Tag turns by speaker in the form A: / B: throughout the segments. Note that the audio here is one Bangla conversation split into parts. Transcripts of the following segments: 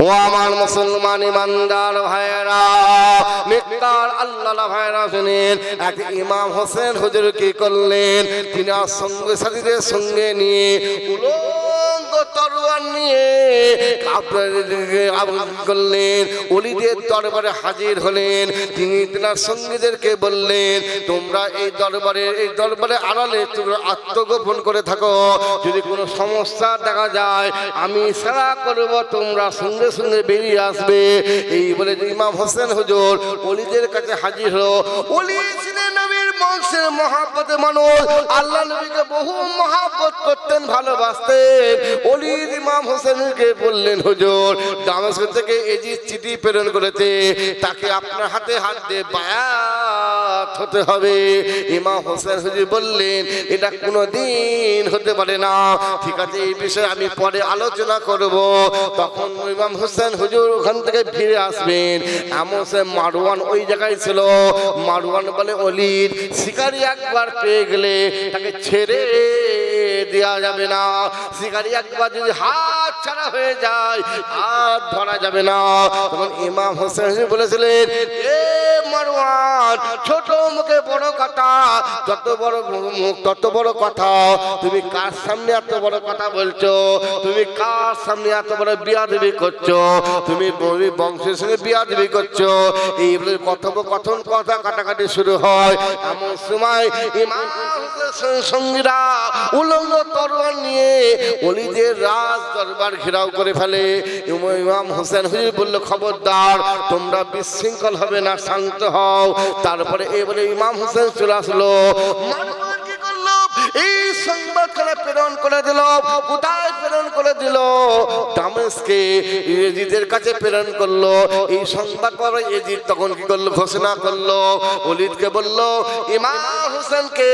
A: ও আমার মুসলমান ইমানদার ভাইরা, নেককার আল্লাহ ভাইরা শুনেন, এক ইমাম হোসেন হুজুর কি করলেন, তিনি সঙ্গে সাথীদের সঙ্গে নিয়ে উলঙ্গ তরোয়ার নিয়ে করলেন, ওলিদের দরবারে হাজির হলেন। তিনি তার সঙ্গীদেরকে বললেন, তোমরা এই দরবারে আড়ালে তোমরা আত্মগোপন করে থাকো, যদি কোনো সমস্যা দেখা যায় আমি সারা করব, তোমরা সঙ্গে সঙ্গে বেরিয়ে আসবে। এই বলে ইমাম হোসেন হুজুর ওলিদের কাছে হাজির হলো। ওলি ছিলেন নবীর বংশের মহাব্বতে মানুষ, আল্লাহ নবীকে বহু মহাব্বত করতেন, ভালোবাসতেন। ওলি ইমাম হোসেনকে বললেন, হুজুর দামেস্ক থেকে এজিদ চিঠি প্রেরণ করেছে, তাকে আপনার হাতে হাত দিয়ে বায়াত হতে হবে। ইমাম হোসেন হুজুর বললেন, এটা কোনোদিন হতে পারে না, ঠিক আছে এই বিষয়ে আমি পরে আলোচনা করব। তখন ইমাম হোসেন হুজুর ওখান থেকে ফিরে আসবেন। এমন সে মারওয়ান ওই জায়গায় ছিল। মারওয়ান বলে, অলির শিকারি একবার পেয়ে গেলে তাকে ছেড়ে দেওয়া যাবে না, শিকারি একবার যদি হাত ছাড়া হয়ে যায় হাত ধরা যাবে না। তখন ইমাম হোসেন বলেছিলেন, এ মারওয়ান, ছোট মুখে বড় কথা, যত বড় মুখ তত বড় কথা, তুমি কার সামনে এত বড় কথা বলছো, তুমি কার সামনে এত বড় বিয়াদবি করছো, তুমি বংশের সঙ্গে বিয়াদবি করছো। এই বলে কথোপকথন কথা কাটাকাটি শুরু হয়। এমন সময় ইমাম হোসেন সঙ্গীরা উলঙ্গ তরোয়ার নিয়ে ওলিদের রাজ দরবার ঘেরাও করে ফেলে। ইমাম হোসেন হুজুর বলল, খবরদার তোমরা বিশৃঙ্খল হবে না, শান্ত হও। তারপরে এই বলে ইমাম হোসেন চলে আসলো। এই সংবাদখানা প্রেরণ করে দিল। কোথায় প্রেরণ করে দিল? দামেস্কে এজিদের কাছে প্রেরণ করলো। এই সংবাদ পরে এজিদ তখন কি করলো, ঘোষণা করলো, ওলিদকে বলল, ইমাম হোসেনকে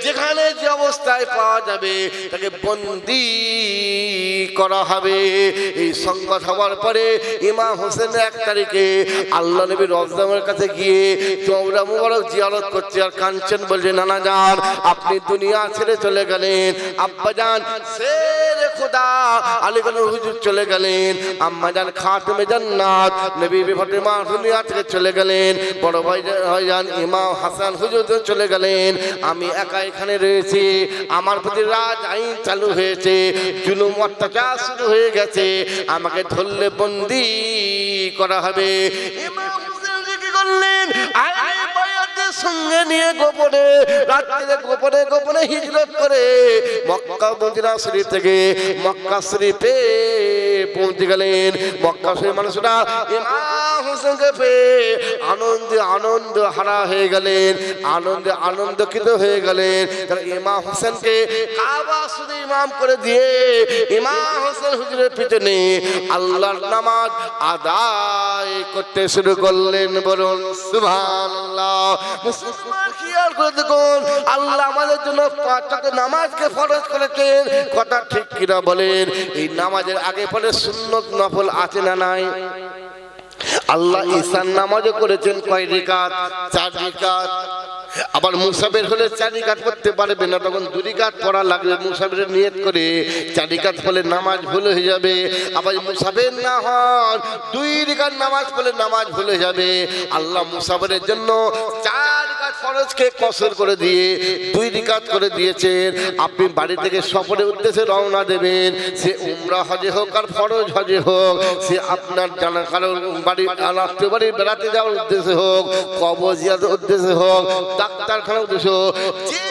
A: যেখানে যে অবস্থায় পাওয়া যাবে তাকে বন্দী করা হবে। এই সংবাদ হওয়ার পরে ইমাম হোসেন 1 তারিখে আল্লাহ নবী রওজার কাছে গিয়ে চওড়া মুবারক জিয়ারত করছে, আর কাঞ্চন বলছে, নানা জান আপনি দুনিয়া ছেড়ে চলে গেলেন, আব্বা জান শেরে খোদা আলীগড় হুজুর চলে গেলেন, আম্মা জান খাতেমে জান্নাত নবী ফাতেমা দুনিয়া থেকে চলে গেলেন, বড় ভাই জান ইমাম হাসান হুজুর চলে গেলেন, আমি একা এখানে রয়েছি। আমার প্রতি রাজ আইন চালু হয়েছে, জুলুম অত্যাচার শুরু হয়ে গেছে, আমাকে ধরলে বন্দী করা হবে। ইমাম হোসেন কি করলেন, সঙ্গে নিয়ে গোপনে রাত্রিতে গোপনে হিজরত করে মক্কা মদিনা শরীফ থেকে মক্কা শরীফে পৌঁছে গেলেন। মক্কা শরীফ মানুষরা ইমাম হোসেনকে পেয়ে আনন্দ হারা হয়ে গেলেন, আনন্দকৃত হয়ে গেলেন। ইমাম হোসেনকে কাবা শুধু ইমাম করে দিয়ে ইমাম হোসেন হুজুরের পিছনে আল্লাহর নামাজ আদায় করতে শুরু করলেন। বলুন সুবহানাল্লাহ। মুসলমান খেয়াল করে দেখুন, আল্লাহ আমাদের জন্য 5 ওয়াক্ত নামাজকে ফরজ করেছেন, কথা ঠিক কিনা বলেন? এই নামাজের আগে পরে সুন্নত নফল আছে না নাই? আল্লাহ ঈশার নামাজও করেছেন কয় রিকাত? 4 রিকাত। আবার মুসাফির হলে 4 রিকাত পড়তে পারবে না, তখন 2 রিকাত পড়া লাগবে। মুসাফিরের নিয়ত করে 4 রিকাত পড়লে নামাজ ভুল হয়ে যাবে। আবার মুসাফির না হন 2 রিকাত নামাজ পড়লে নামাজ ভুল হয়ে যাবে। আল্লাহ মুসাফিরের জন্য 4 রিকাত ফরজকে কসর করে দিয়ে 2 রিকাত করে দিয়েছেন। আপনি বাড়ি থেকে সফরের উদ্দেশ্যে রওনা দেবেন, সে উমরা হজে হোক আর ফরজ হজে হোক, সে আপনার জানা কারোর বাড়ি আত্মীয় বাড়ি বেড়াতে যাওয়ার উদ্দেশ্যে হোক, কবর জিয়ারতের উদ্দেশ্যে হোক, ডাক্তারখানার উদ্দেশ্য, যে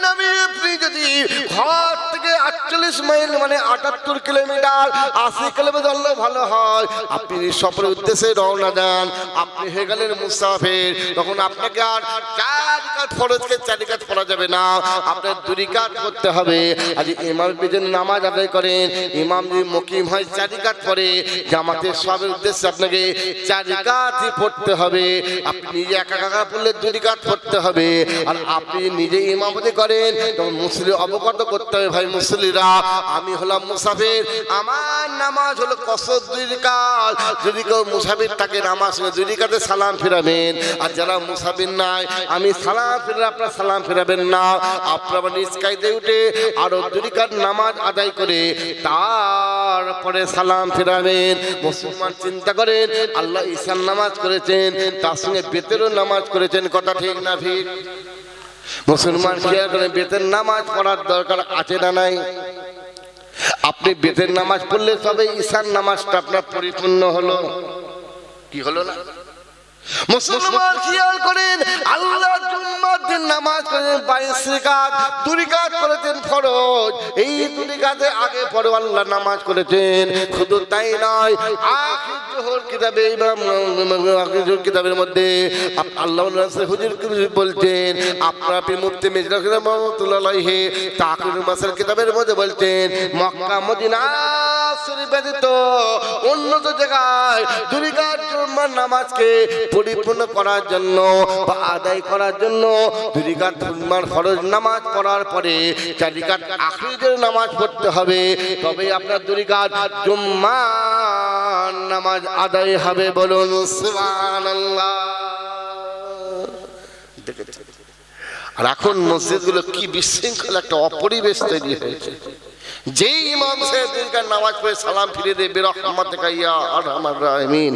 A: নবী আপনি যদি ঘর থেকে 48 মাইল মানে 78 কিলোমিটার 80 কিলোমিটার ভালো হয়, আপনি সফরের উদ্দেশ্যে রওনা দেন, আপনি হয়ে গেলেন মুসাফির। তখন আপনাকে আর 4 রিকাত ফরজকে 4 রিকাত পড়া যাবে না, আপনার 2 রিকাত করতে হবে। আজ ইমামের পিছনে নামাজ আদায় করেন, ইমাম যদি মুকিম হয় 4 রিকাত পড়ে, জামাতের সবের উদ্দেশ্যে আপনাকে 4 রিকাতই পড়তে হবে। আপনি নিজে একা পড়লে 2 রিকাত পড়তে হবে। আর আপনি নিজে ইমামতি করেন, তখন মুসলিম অবগত করতে হবে, ভাই মুসলিরা ভাইরা, আমি হলাম মুসাফির, আমার নামাজ হলো কসর 2 রাকাত। যদি কেউ মুসাফির থাকে নামাজ 2 রাকাতে সালাম ফিরাবেন। আর যারা মুসাফির নাই, আমি সালাম ফিরে, আপনারা সালাম ফিরাবেন না। আপনারা নিজ কায়দায় উঠে আরো 2 রাকাত নামাজ আদায় করে তারপরে সালাম ফিরাবেন। মুসলমান চিন্তা করেন, আল্লাহ ঈশার নামাজ করেছেন, তার সঙ্গে বেতেরও নামাজ করেছেন, কথা ঠিক না ঠিক? মুসলমান খেয়াল করে বেতের নামাজ পড়ার দরকার আছে না নাই? আপনি বেতের নামাজ পড়লে তবে ঈশার নামাজটা আপনার পরিপূর্ণ হলো, কি হলো না? মুসলমান খেয়াল করেন, আল্লাহ জুম্মার দিন নামাজ করেন 22 রাকাত, 2 রাকাত করেছেন ফরজ। এই 2 রাকাতে আগে পরে আল্লাহ নামাজ করেছেন। শুধু তাই নয়, আখির জোহর কিতাবে, আখির জোহর কিতাবের মধ্যে আল্লাহ হুজুর বলছেন, আপনারা মুফতি মির্জা রহমাতুল্লাহ আলাইহি তাকিরুল মাসাল কিতাবের মধ্যে বলছেন, মক্কা মদিনা শরীফ ব্যতীত অন্য জায়গায় 2 রাকাত জুম্মার নামাজকে পরিপূর্ণ করার জন্য বা আদায় করার জন্য 2 রাকাত জুম্মার ফরজ নামাজ পড়ার পরে 4 রাকাত আখিরের নামাজ পড়তে হবে, তবে আপনার 2 রাকাত জুম্মার নামাজ আদায় হবে। বলুন সুবহানাল্লাহ। আর এখন মসজিদগুলো কি বিশৃঙ্খল একটা অপরিবেশ তৈরি হয়েছে। যেই ইমাম সাহেব 2 রাকাত নামাজ পড়ে সালাম ফিরে দেবে, বিরহমাতিকা ইয়া আরহামার রাহিমিন,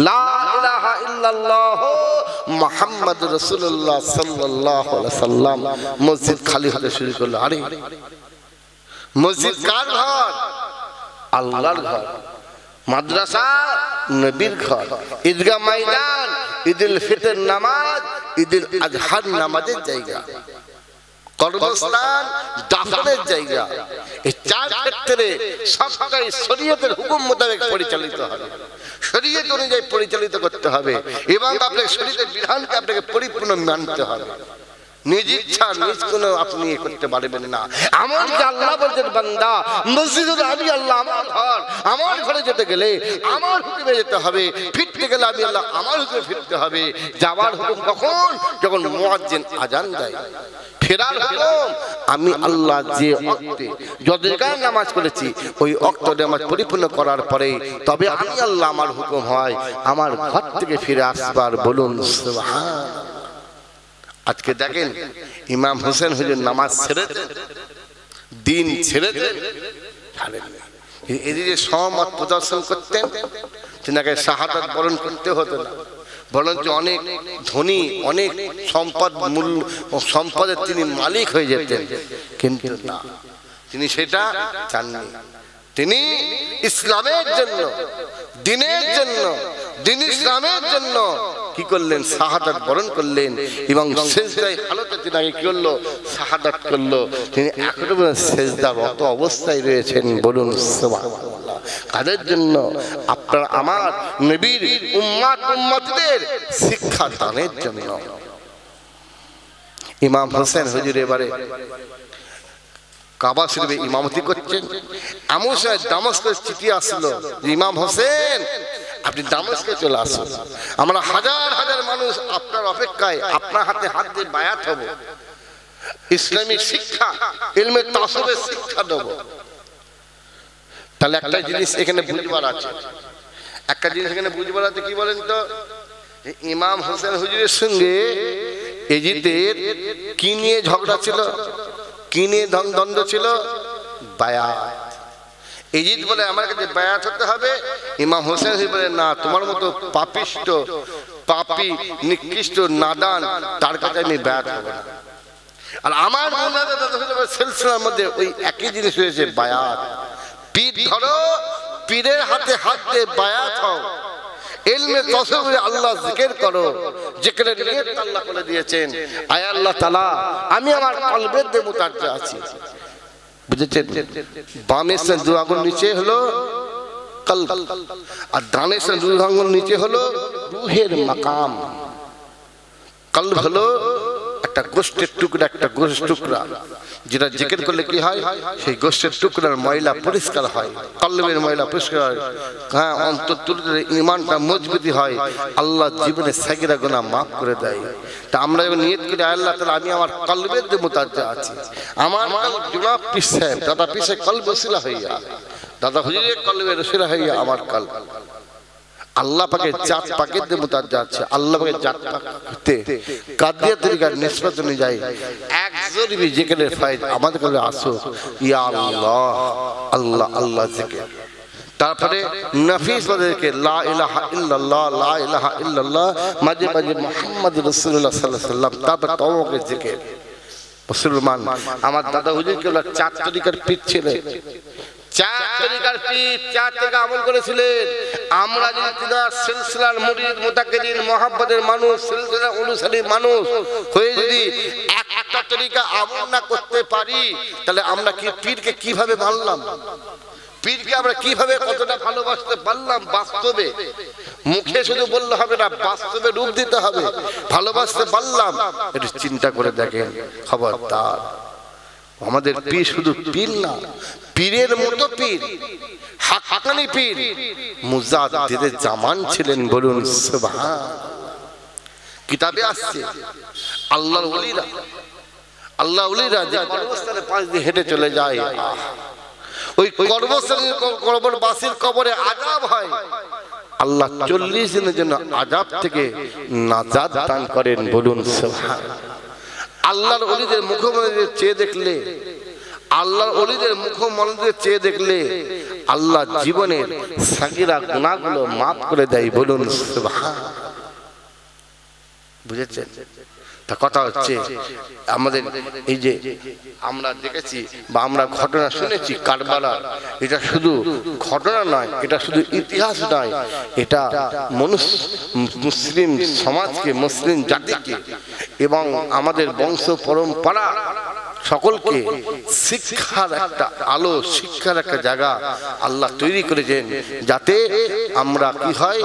A: লা ইলাহা ইল্লাল্লাহ মুহাম্মাদুর রাসূলুল্লাহ সাল্লাল্লাহু আলাইহি ওয়াসাল্লাম, মসজিদ খালি হতে শুরু করলো। আরে মসজিদ কার ঘর? আল্লাহর ঘর। মাদ্রাসা নবীর ঘর। ঈদগাহ ময়দান ঈদুল ফিতর নামাজ, ঈদুল আজহার নামাজের জায়গা। কর্মস্থান দাফনের জায়গা। এই 4 ক্ষেত্রে সবটাই শরীয়তের হুকুম মোতাবেক পরিচালিত হবে, শরীয়ত অনুযায়ী পরিচালিত করতে হবে এবং আপনাকে শরীয়তের বিধানকে আপনাকে পরিপূর্ণ মানতে হবে। নিজ ইচ্ছা নিজ কোনো আপনি করতে পারবেন না। এমনকি আল্লাহ বলছেন, বান্দা মসজিদ হলো আমি আল্লাহ আমার ঘর, আমার ঘরে যেতে গেলে আমার হুকুমে যেতে হবে, ফিরতে গেলে আমি আল্লাহ আমার হুকুমে ফিরতে হবে। যাওয়ার হুকুম কখন? যখন মুয়াজ্জিন আজান দেয়। ফেরার হুকুম আমি আল্লাহ যে ওয়াক্তে যত রাকাত নামাজ করেছি ওই ওয়াক্ত নামাজ পরিপূর্ণ করার পরে তবে আমি আল্লাহ আমার হুকুম হয় আমার ঘর থেকে ফিরে আসবার। বলুন সুবহানাল্লাহ। আজকে দেখেন ইমাম হোসেন হুজুর নামাজ ছেড়ে দিন ছেড়ে এদিকে সহমত প্রদর্শন করতেন, তিনাকে শাহাদাত বরণ করতে হতো না, বরঞ্চ অনেক ধনী, অনেক সম্পদের তিনি মালিক হয়ে যেতেন। কিন্তু না, তিনি সেটা চাননি। তিনি ইসলামের জন্য, দিনের জন্য, দিন ইসলামের জন্য কি করলেন? শাহাদাত বরণ করলেন এবং সেজদায় হালতে তিনি কি করলো? শাহাদাত করলো। তিনি এখনো সেজদারত অবস্থায় রয়েছেন। বলুন সুবহানাল্লাহ। কাদের জন্য? আপনার আমার নবীর উম্মত উম্মতদের শিক্ষা দানের জন্য। ইমাম হোসেন হুজুর এবারে কাবা শরীফে ইমামতি করছেন। এমন সময় দামেস্কের চিঠি আসলো, ইমাম হোসেন আপনি দামেস্কে চলে আসুন, আমরা হাজার হাজার মানুষ আপনার অপেক্ষায় আপনার হাতে হাত দিয়ে বায়াত হব, ইসলামী শিক্ষা, ইলমে তাসাউফের শিক্ষা দেব। তাহলে একটা জিনিস এখানে বুঝবার আছে, একটা জিনিস এখানে বুঝবার আছে, কি বলেন তো? ইমাম হোসেন হুজুরের সঙ্গে এজিদের কি নিয়ে ঝগড়া ছিল, কি নিয়ে দ্বন্দ্ব ছিল? বায়াত। এজিদ বলে আমার কাছে বায়াত হতে হবে, ইমাম হোসেন বলে না, তোমার মতো পাপিষ্ট, পাপী, নিকৃষ্ট, নাদান তার কাছে আমি বায়াত হব না। আর আমার সিলসিলার মধ্যে ওই একই জিনিস হয়েছে, বায়াত। পীর ধরো, পীরের হাতে হাত দিয়ে বায়াত হও, ইলমে তাসাউফে আল্লাহ জিকির করো, জিকিরের নিয়ত আল্লাহ করে দিয়েছেন। আয় আল্লাহ তাআলা, আমি আমার কলবের দিয়ে মুতাজ্জা আছি, বুঝেছেন? বামের সে 2 আঙ্গুল নিচে হলো কলব, আর ডানের সে 2 আঙ্গুল নিচে হলো রূহের মাকাম। কলব হলো একটা গোষ্ঠের টুকরা, একটা গোষ্ঠের টুকরা যেটা জিকির করলে কি হয়, সেই গোষ্ঠের টুকরার ময়লা পরিষ্কার হয়, কলবের ময়লা পরিষ্কার হয়, হ্যাঁ, অন্তর তুলে ঈমানটা মজবুতি হয়, আল্লাহ জীবনে সাগীরা গুনাহ মাফ করে দেয়। তা আমরা যখন নিয়ত করি আল্লাহ তাআলা আমি আমার কলবের যে মুতাজ্জা আছি, আমার জনাব পীর সাহেব দাদা পীর সাহেব কলব ওসিলা হইয়া, দাদা হুজুরের কলবের ওসিলা হইয়া আমার কলব আল্লাহ পাকের জাত পাকের যে মুতাজ্জা আছে, আল্লাহ পাকের জাত পাকতে কাদিয়া তরিকার নিসবত অনুযায়ী একজন বি জিকিরের ফায়দ আমাদের কাছে আসো, ইয়া আল্লাহ আল্লাহ আল্লাহ জিকির। তারপরে নফিস ওদেরকে লা ইলাহা ইল্লাল্লাহ, লা ইলাহা ইল্লাল্লাহ, মাঝে মাঝে মুহাম্মদ রাসূলুল্লাহ সাল্লাল্লাহু আলাইহি ওয়াসাল্লাম, তারপর তওয়াকে জিকির। মুসলমান আমার দাদা হুজুরকে ওরা চার তরিকার পীর ছিলেন, চার তরিকার পীর, চার তরিকা আমল করেছিলেন। আমরা যদি তিনার সিলসিলার মুরিদ মুতাকিদিন মুহাব্বতের মানুষ, সিলসিলার অনুসারী মানুষ হয়ে যদি একটা তরিকা আমল না করতে পারি, তাহলে আমরা কি পীরকে কিভাবে মানলাম, পীরকে আমরা কিভাবে কতটা ভালোবাসতে পারলাম বাস্তবে? মুখে শুধু বললে হবে না, বাস্তবে রূপ দিতে হবে। ভালোবাসতে পারলাম, একটু চিন্তা করে দেখেন। খবরদার, আমাদের পীর শুধু পীর না, পীরের মতো পীর, হাক্কানি পীর মুজাদ্দিদে জামান ছিলেন। বলুন সুবহান। কিতাবে আসছে আল্লাহর ওলিরা, আল্লাহর ওলিরা যে কবরস্থানের পাশ দিয়ে হেঁটে চলে যায়, ওই কবরস্থানের কবরবাসীর কবরে আযাব হয়, আল্লাহ 40 দিনের জন্য আযাব থেকে নাজাত দান করেন। বলুন সুবহান। আল্লাহর ওলিদের মুখমন্ডলে চেয়ে দেখলে, আল্লাহর ওলিদের মুখমন্ডলে চেয়ে দেখলে আল্লাহ জীবনের সাগীরা গুনাহগুলো মাফ করে দেয়। বলুন সুবহান। বুঝেছেন? তা কথা হচ্ছে আমাদের এই যে আমরা দেখেছি বা আমরা ঘটনা শুনেছি কারবালা, এটা শুধু ঘটনা নয়, এটা শুধু ইতিহাস নয়, এটা মুসলিম সমাজকে, মুসলিম জাতিকে এবং আমাদের বংশ পরম্পরা সকলকে শিক্ষার একটা আলো, শিক্ষার একটা জায়গা আল্লাহ তৈরি করেছেন, যাতে আমরা কি হয়,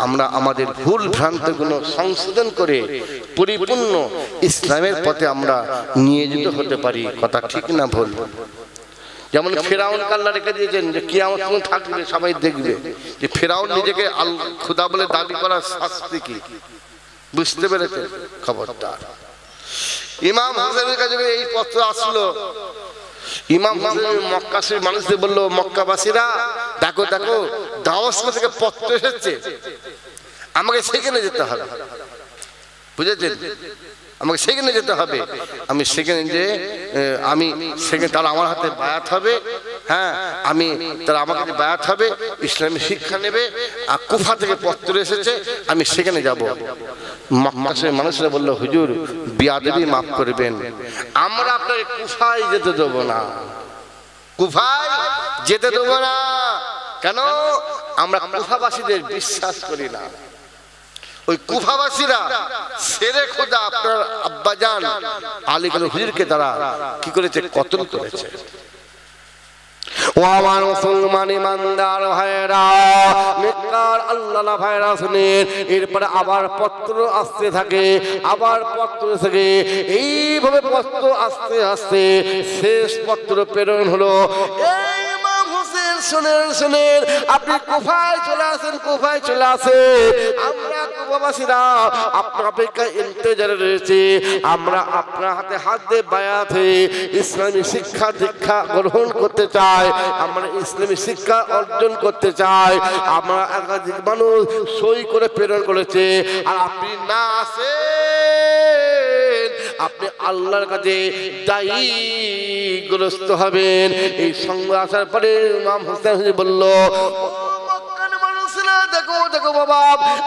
A: আমরা আমাদের ভুল ভ্রান্তিগুলো সংশোধন করে পরিপূর্ণ ইসলামের পথে আমরা নিয়োজিত হতে পারি। কথা ঠিক না ভুল? যেমন ফেরাউন আল্লাহ রেখে দিয়েছেন যে কিয়ামত পর্যন্ত থাকবে, সবাই দেখবে যে ফেরাউন নিজেকে খোদা বলে দাবি করার শাস্তি কি। বুঝতে পেরেছেন? খবরদার। ইমাম হুসাইনের কাছে এই পত্র আসলো, ইমাম হুসাইন মক্কার মানুষদের বললো, মক্কাবাসীরা দেখো দেখো দামেস্ক থেকে পত্র এসেছে, আমাকে সেখানে যেতে হবে। বুঝেছেন? আমাকে সেখানে যেতে হবে, আমি সেখানে যে আমি সেখানে তারা আমার হাতে বায়াত হবে, হ্যাঁ আমি তারা আমার কাছে বায়াত হবে, ইসলামী শিক্ষা নেবে, আর কুফা থেকে পত্র এসেছে, আমি সেখানে যাব। মক্কার মানুষরা বললো, হুজুর বিয়াদবি মাফ করবেন, আমরা আপনাকে কুফায় যেতে দেবো না, কুফায় যেতে দেবো না। কেন? আমরা কুফাবাসীদের বিশ্বাস করি না। ওই কুফাবাসীরা শেরে খোদা আপনার আব্বাজান আলী কাদের হুজুরকে তারা কি করেছে? কতল করেছে। ও আমার মুসলমান ইমানদার ভাইরা, নেককার আল্লাহ ভাইরা শুনেন, এরপরে আবার পত্র আসতে থাকে, আবার পত্র থেকে এইভাবে পত্র আসতে আসতে শেষ পত্র প্রেরণ হলো। শুনেন শুনেন, আপনি কুফায় চলে আসেন, কুফায় চলে আসেন, আমরা কুফাবাসীরা আপনার অপেক্ষায় ইন্তজারে রয়েছে, আমরা আপনার হাতে হাত দিয়ে বায়াত হয়ে ইসলামী শিক্ষা দীক্ষা গ্রহণ করতে চাই, আমরা ইসলামী শিক্ষা অর্জন করতে চাই। আমরা একাধিক মানুষ সই করে প্রেরণ করেছে, আর আপনি না আসেন, আপনি আল্লাহর কাছে দায়ীগ্রস্ত হবেন। এই সংবাদ আসার পরে ইমাম হুসাইন বলল, দেখো দেখো বাবা,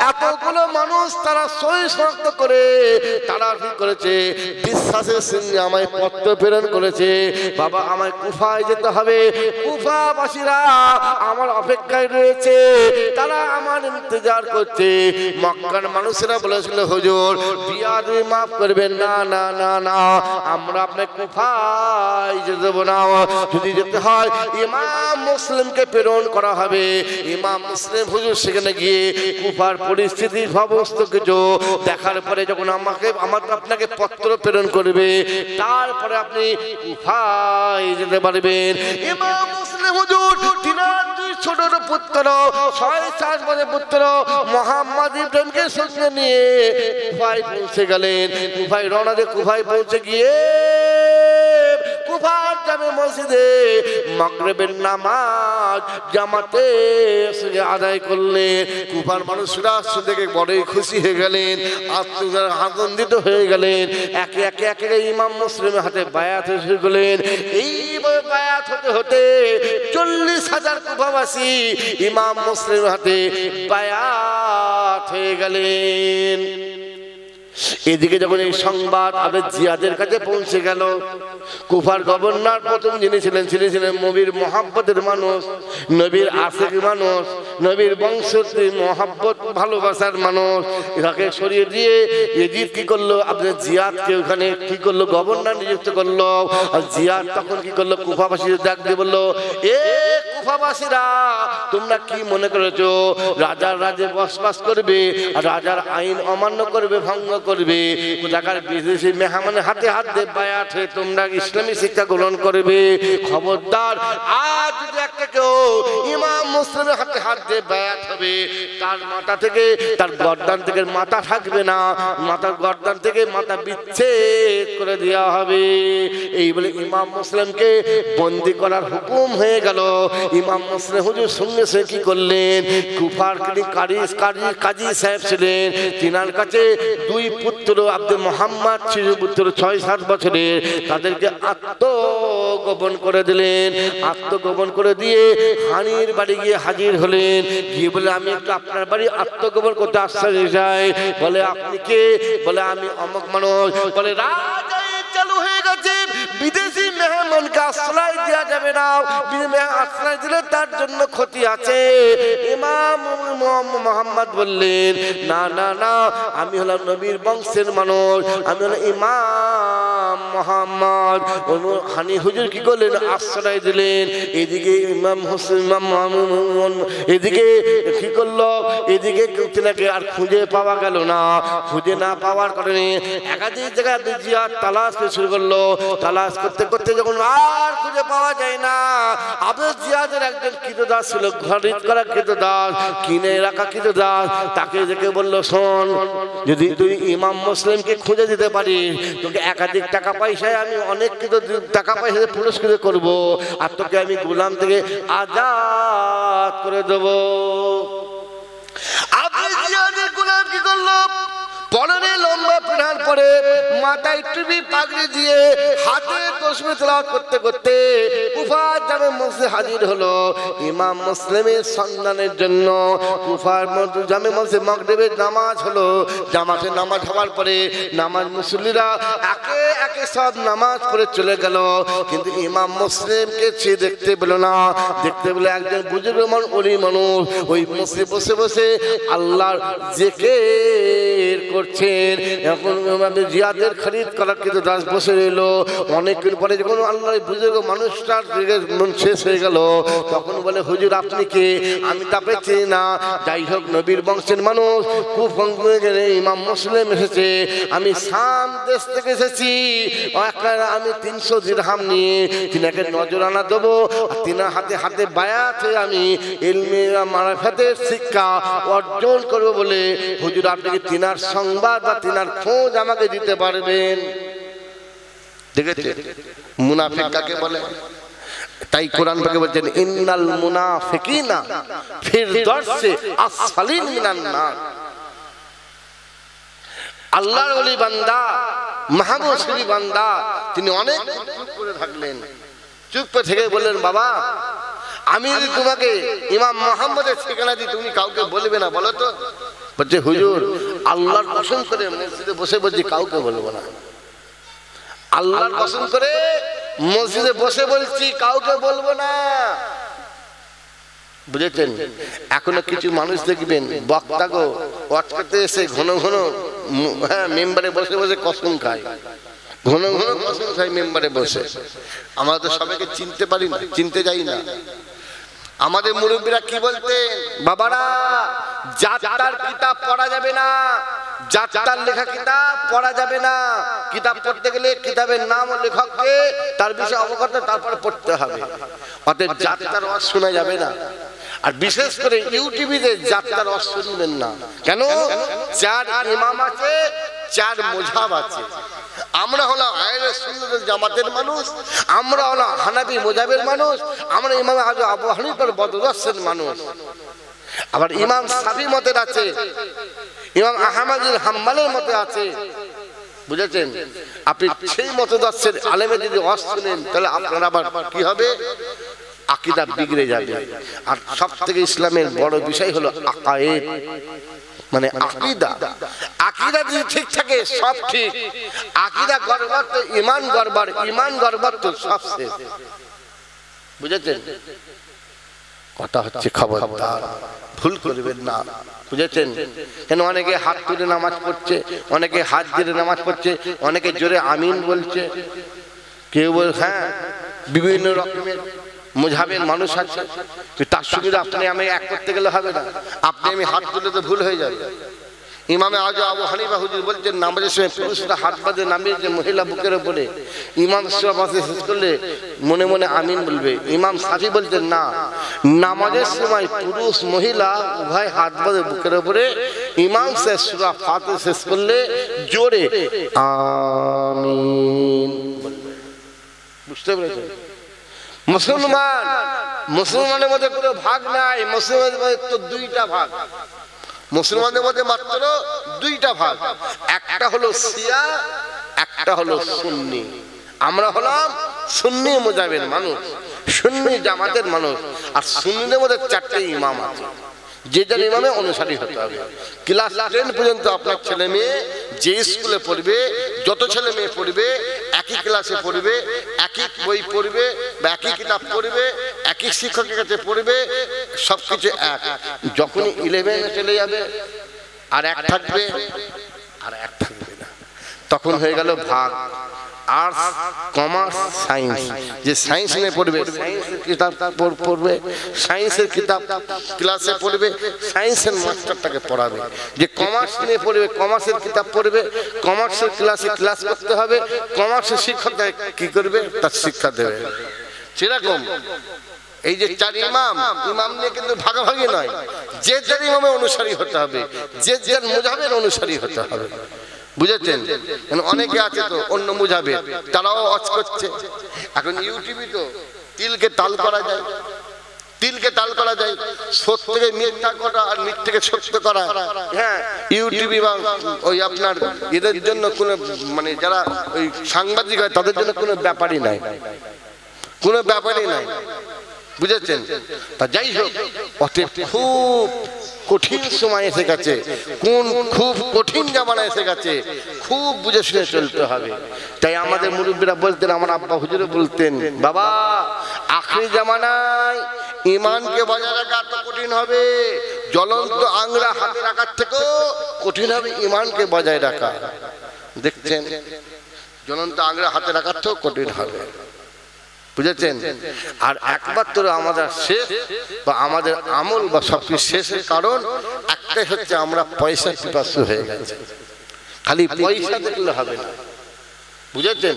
A: এতগুলো মানুষ তারা সই শনাক্ত করে তারা কি করেছে? বিশ্বাসের সঙ্গে আমায় পত্র প্রেরণ করেছে, বাবা আমায় কুফায় যেতে হবে, কুফাবাসীরা আমার অপেক্ষায় রয়েছে, তারা আমার ইন্তজার করছে। মক্কার মানুষেরা বলেছিল, হুজুর বিয়াদবি মাফ করবেন না, না না না, আমরা আপনাকে কুফায় যেতে দেব না, যদি যেতে হয় ইমাম মুসলিমকে প্রেরণ করা হবে। ইমাম মুসলিম হুজুর সেখানে সেখানে গিয়ে কুফার পরিস্থিতি সমস্ত কিছু দেখার পরে যখন আপনাকে পত্র প্রেরণ করবে, তারপরে আপনি কুফায় যেতে পারবেন। ইমাম মুসলিম হুজুর তিনার দুই ছোট পুত্র 6-7 বছরের পুত্র মোহাম্মদ ইব্রাহিমকে সঙ্গে নিয়ে কুফায় পৌঁছে গেলেন। কুফায় রওনা দিয়ে কুফায় পৌঁছে গিয়ে কুফার জামে মসজিদে মাগরিবের নামাজ জামাতে আদায় করলেন। কুফার মানুষরা দেখে বড়ই খুশি হয়ে গেলেন, আনন্দিত হয়ে গেলেন। একে একে একে ইমাম মুসলিমের হাতে বায়াত শুরু করলেন। এইভাবে বায়াত হতে হতে 40,000 কুফাবাসী ইমাম মুসলিমের হাতে বায়াত হয়ে গেলেন। এদিকে যখন এই সংবাদ আবু জিয়াদের কাছে পৌঁছে গেল, কুফার গভর্নর প্রথম যিনি ছিলেন নবীর মহব্বতের মানুষ, নবীর আশিক মানুষ, নবীর বংশী মহব্বত ভালোবাসার মানুষ, এটাকে সরিয়ে দিয়ে এজিদ কি করলো, আপনার জিয়াদকে ওখানে কি করলো, গভর্নর নিযুক্ত করলো। আর জিয়াদ তখন কি করলো, কুফাবাসীদের ডাক দিয়ে বললো, এ কুফাবাসীরা, তোমরা কি মনে করেছো রাজার রাজে বসবাস করবে আর রাজার আইন অমান্য করবে, ভঙ্গ করবে, কোথাকার বিদেশি মেহমানের হাতে হাত দিয়ে বায়াত হয়ে তোমরা ইসলামী শিক্ষা গ্রহণ করবে? খবরদার, আজ যদি একটা কেউ ইমাম মুসলিমের হাতে হাত দিয়ে বায়াত হবে, তার মাথা থেকে, তার গর্দান থেকে মাথা থাকবে না, মাথার গর্দান থেকে মাথা বিচ্ছেদ করে দেওয়া হবে। এই বলে ইমাম মুসলিমকে বন্দী করার হুকুম হয়ে গেল। ইমাম মুসলিম হুজুর সঙ্গে সে কি করলেন, কুফার কাজী সাহেব ছিলেন, তিনার কাছে দুই পুত্র আব্দুল মোহাম্মদ ছিল, পুত্র 6-7 বছরের, তাদেরকে আত্মগোপন করে দিলেন। আত্মগোপন করে দিয়ে হানির বাড়ি গিয়ে হাজির হলেন। গিয়ে বলে, আমি একটু আপনার বাড়ি আত্মগোপন করতে আসতে চাই। বলে, আপনি কে? বলে, আমি অমুক মানুষ। বলে, রাজা চালু হয়ে গেছে, বিদেশি মেহমানকে আশ্রয় দেওয়া যাবে না, আশ্রয় দিলে তার জন্য ক্ষতি আছে। ইমাম মুহাম্মদ বললেন, না না না, আমি হলাম নবীর বংশের মানুষ, আমি হলাম ইমাম মুহাম্মদ। হানি হুজুর কি করলেন, আশ্রয় দিলেন। এদিকে ইমাম হোসেন, এদিকে কি করলো, এদিকে তিনাকে আর খুঁজে পাওয়া গেল না। খুঁজে না পাওয়ার কারণে একাধিক জায়গায় জিয়াদ তালাশ শুরু করলো। তালাশ করতে করতে যখন আর খুঁজে পাওয়া যায় না, আবু জিয়াদের একজন কৃতদাস ছিল, খরিদ করা কৃতদাস, কিনে রাখা কৃতদাস, তাকে দেখে বললো, শোন, যদি তুই ইমাম মুসলিমকে খুঁজে দিতে পারিস, তোকে একাধিক টাকা পয়সায় আমি অনেক টাকা পয়সা পুরস্কৃত করব, আর তোকে আমি গোলাম থেকে আজাদ করে দেবো। আবু জিয়াদের গোলাম কি করলো, পরনে লম্বা পেড়ার পরে মাথায় টুপি পাগড়ি দিয়ে হাতে তসবিহ তেলাওয়াত করতে করতে কুফার জামে মসজিদে হাজির হলো ইমাম মুসলিমের সন্ধানের জন্য। কুফার জামে মসজিদে মাগরিবের নামাজ হলো। জামাতের নামাজ হওয়ার পরে নামাজ মুসল্লিরা একে একে সব নামাজ পড়ে চলে গেল, কিন্তু ইমাম মুসলিমকে সে দেখতে পেল না। দেখতে পেলে একজন বুজুর্গ মানুষ, ওলি মানুষ, ওই মসজিদে বসে বসে আল্লাহর জিকির করছেন। এখন জিয়াদের খরিদ করার কিন্তু দাস বসে রইল। অনেকদিন পরে যখন আল্লাহ বুজুর্গ মানুষটার শেষ হয়ে গেল, তখন বলে, হুজুর আপনি কে? আমি তাকে চিনি না। যাই হোক, নবীর বংশের মানুষ, খুব ইমাম মুসলিম এসেছে, আমি শাম দেশ থেকে এসেছি, আমি 300 দিরহাম নিয়ে তিনাকে নজরানা দেবো, তিনার হাতে হাতে বায়াত হয়ে আমি ইলমে মারিফাতের শিক্ষা অর্জন করবো বলে, হুজুর আপনি কি তিনার সংবাদ বা তিনার খোঁজ আমাকে দিতে পারবেন? দেখেছেন মুনাফিক কাকে বলে? তাই কোরআন থেকে বলছেন, ইন্নাল মুনাফিকিনা ফির দারসি আসফালিন মিনান নার। আল্লাহর ওলি বান্দা, মাহবুব শরীফ বান্দা, তিনি অনেক চুপ করে থাকলেন। চুপ করে থেকে বললেন, বাবা, আমি যদি তোমাকে ইমাম মুহাম্মদের ঠিকানা দিই, তুমি কাউকে বলবে না, বলো তো? বলছে, হুজুর আল্লাহর কসম করে মসজিদে বসে বলছি, কাউকে বলবো না। আল্লাহর কসম করে মসজিদে বসে বলছি, কাউকে বলবো না। বুঝেছেন? এখনো কিছু মানুষ দেখবেন, বক্তা গো অটকাতে এসে ঘন ঘন মেম্বারে বসে বসে কসম খায়, ঘন ঘন কসম খায় মেম্বারে বসে। আমরা তো সবাইকে চিনতে পারি না, চিনতে যাই না। আমাদের মুরব্বীরা কি বলতেন, বাবারা যাত্রার কিতাব পড়া যাবে না, যাত্রার লেখা কিতাব পড়া যাবে না। কিতাব পড়তে গেলে কিতাবের নাম ও লেখককে তার বিষয়ে অবগত তারপরে পড়তে হবে। অতএব যাত্রার ওয়াজ শোনা যাবে না। আর বিশেষ করে ইউটিউবে যাত্রার ওয়াজ শুনবেন না। কেন? চার ইমাম আছে, চার মুজাব আছে। আমরা হলাম আহলে সুন্নাত জামাতের মানুষ, আমরা হলাম হানাফি মুজাবের মানুষ, আমরা ইমাম আবু হানিফার বদরসের মানুষ। আবার ইমাম শাফি মতের আছে, ইমাম আহমদ বিন হাম্বলের মতে আছে। বুঝেছেন? আপনি সেই মতদর্শের আলেমে যদি ওয়াজ শুনেন তাহলে আপনার আবার কি হবে? আকীদা বিগড়ে যাবে। আর সবথেকে ইসলামের বড় বিষয় হলো আকায়েদ, মানে আকীদা। আকীদা যদি ঠিক থাকে সব ঠিক। আকীদা গড়বড় তো ঈমান গড়বড়, ঈমান গড়বড় তো সব শেষ। বুঝেছেন? কথা হচ্ছে খবরদার, ভুল করবেন না। বুঝেছেন? কেন অনেকে হাত তুলে নামাজ পড়ছে, অনেকে হাত দিয়ে নামাজ পড়ছে, অনেকে জোরে আমিন বলছে, কেউ বল হ্যাঁ, বিভিন্ন রকমের মুজাবের মানুষ আছে। তার সঙ্গে আপনি আমি এক করতে গেলে হবে না। আপনি আমি হাত তুলে তো ভুল হয়ে যাবে। ইমামে আজম আবু হানিফা হুজুর বলছেন নামাজের সময় পুরুষরা হাত বাঁধে নামিয়ে যে মহিলা বুকের উপরে, ইমাম শেষ করলে মনে মনে আমিন বলবে। ইমাম শাফি বলছেন না, নামাজের সময় পুরুষ মহিলা উভয় হাত বাঁধে বুকের উপরে, ইমাম সূরা ফাতিহা শেষ করলে জোরে আমিন বলবে। বুঝতে পেরেছেন? মুসলমানের মধ্যে কোনো ভাগ নাই। মুসলমানের মধ্যে তো দুইটা ভাগ। মুসলমানদের মধ্যে মাত্র দুইটা ভাগ, একটা হলো শিয়া, একটা হলো সুন্নি। আমরা হলাম সুন্নি মুজাবের মানুষ, সুন্নি জামাতের মানুষ। আর সুন্নিদের মধ্যে চারটে ইমাম আছে, যে যার ইমামে অনুসারী হতে হবে। ক্লাস 10 পর্যন্ত আপনার ছেলে মেয়ে যে স্কুলে পড়বে, যত ছেলে মেয়ে পড়বে একই ক্লাসে পড়বে, একই বই পড়বে বা একই কিতাব পড়বে, একই শিক্ষকের কাছে পড়বে, সবকিছু এক। যখনই 11 চলে যাবে আর এক থাকবে, আর এক থাকবে না, তখন হয়ে গেল ভাগ। Arts, commerce, science. যে সায়েন্স নিয়ে পড়বে সায়েন্সের কিতাব পড়বে, সায়েন্সের কিতাব ক্লাসে পড়বে, সায়েন্সের মাস্টারটাকে পড়াবে। যে কমার্স নিয়ে পড়বে কমার্সের কিতাব পড়বে, কমার্সের ক্লাসে ক্লাস করতে হবে, কমার্সের শিক্ষকটা কি করবে? তার শিক্ষা দেবে। সেরকম এই যে চার ইমাম, ইমাম নিয়ে কিন্তু ভাগাভাগি নয়। যে যার ইমামের অনুসারী হতে হবে, যে যার মুজাবের অনুসারী হতে হবে। বুঝেছেন? অনেকে আছে তো অন্য মুজাবে, তারাও ওয়াজ করছে। এখন ইউটিউবে তো তিলকে তাল করা যায়, তিলকে তাল করা যায়, সত্য থেকে মিথ্যা করা আর মিথ্যা থেকে সত্য করা। হ্যাঁ, ইউটিউবে বা ওই আপনার এদের জন্য কোনো মানে যারা ওই সাংবাদিক হয় তাদের জন্য কোনো ব্যাপারই নাই, কোনো ব্যাপারই নাই। বুঝেছেন? তা যাই হোক, অতএব খুব কঠিন সময় এসে গেছে, খুব কঠিন জামানা এসে গেছে, খুব বুঝে শুনে চলতে হবে। তাই আমাদের মুরব্বীরা বলতেন, আমার আব্বা হুজুরে বলতেন, বাবা আখিরি জামানায় ঈমানকে বজায় রাখা এত কঠিন হবে, জ্বলন্ত আংরা হাতে রাখার থেকেও কঠিন হবে ঈমানকে বজায় রাখা। দেখছেন? জ্বলন্ত আংরা হাতে রাখার থেকেও কঠিন হবে। বুঝেছেন? আর একবার তো আমাদের শেষ বা আমাদের আমল বা সবকিছু শেষের কারণ একটাই হচ্ছে, আমরা পয়সা পিপাসু হয়ে গেছে। খালি পয়সা দেখলে হবে না। বুঝেছেন?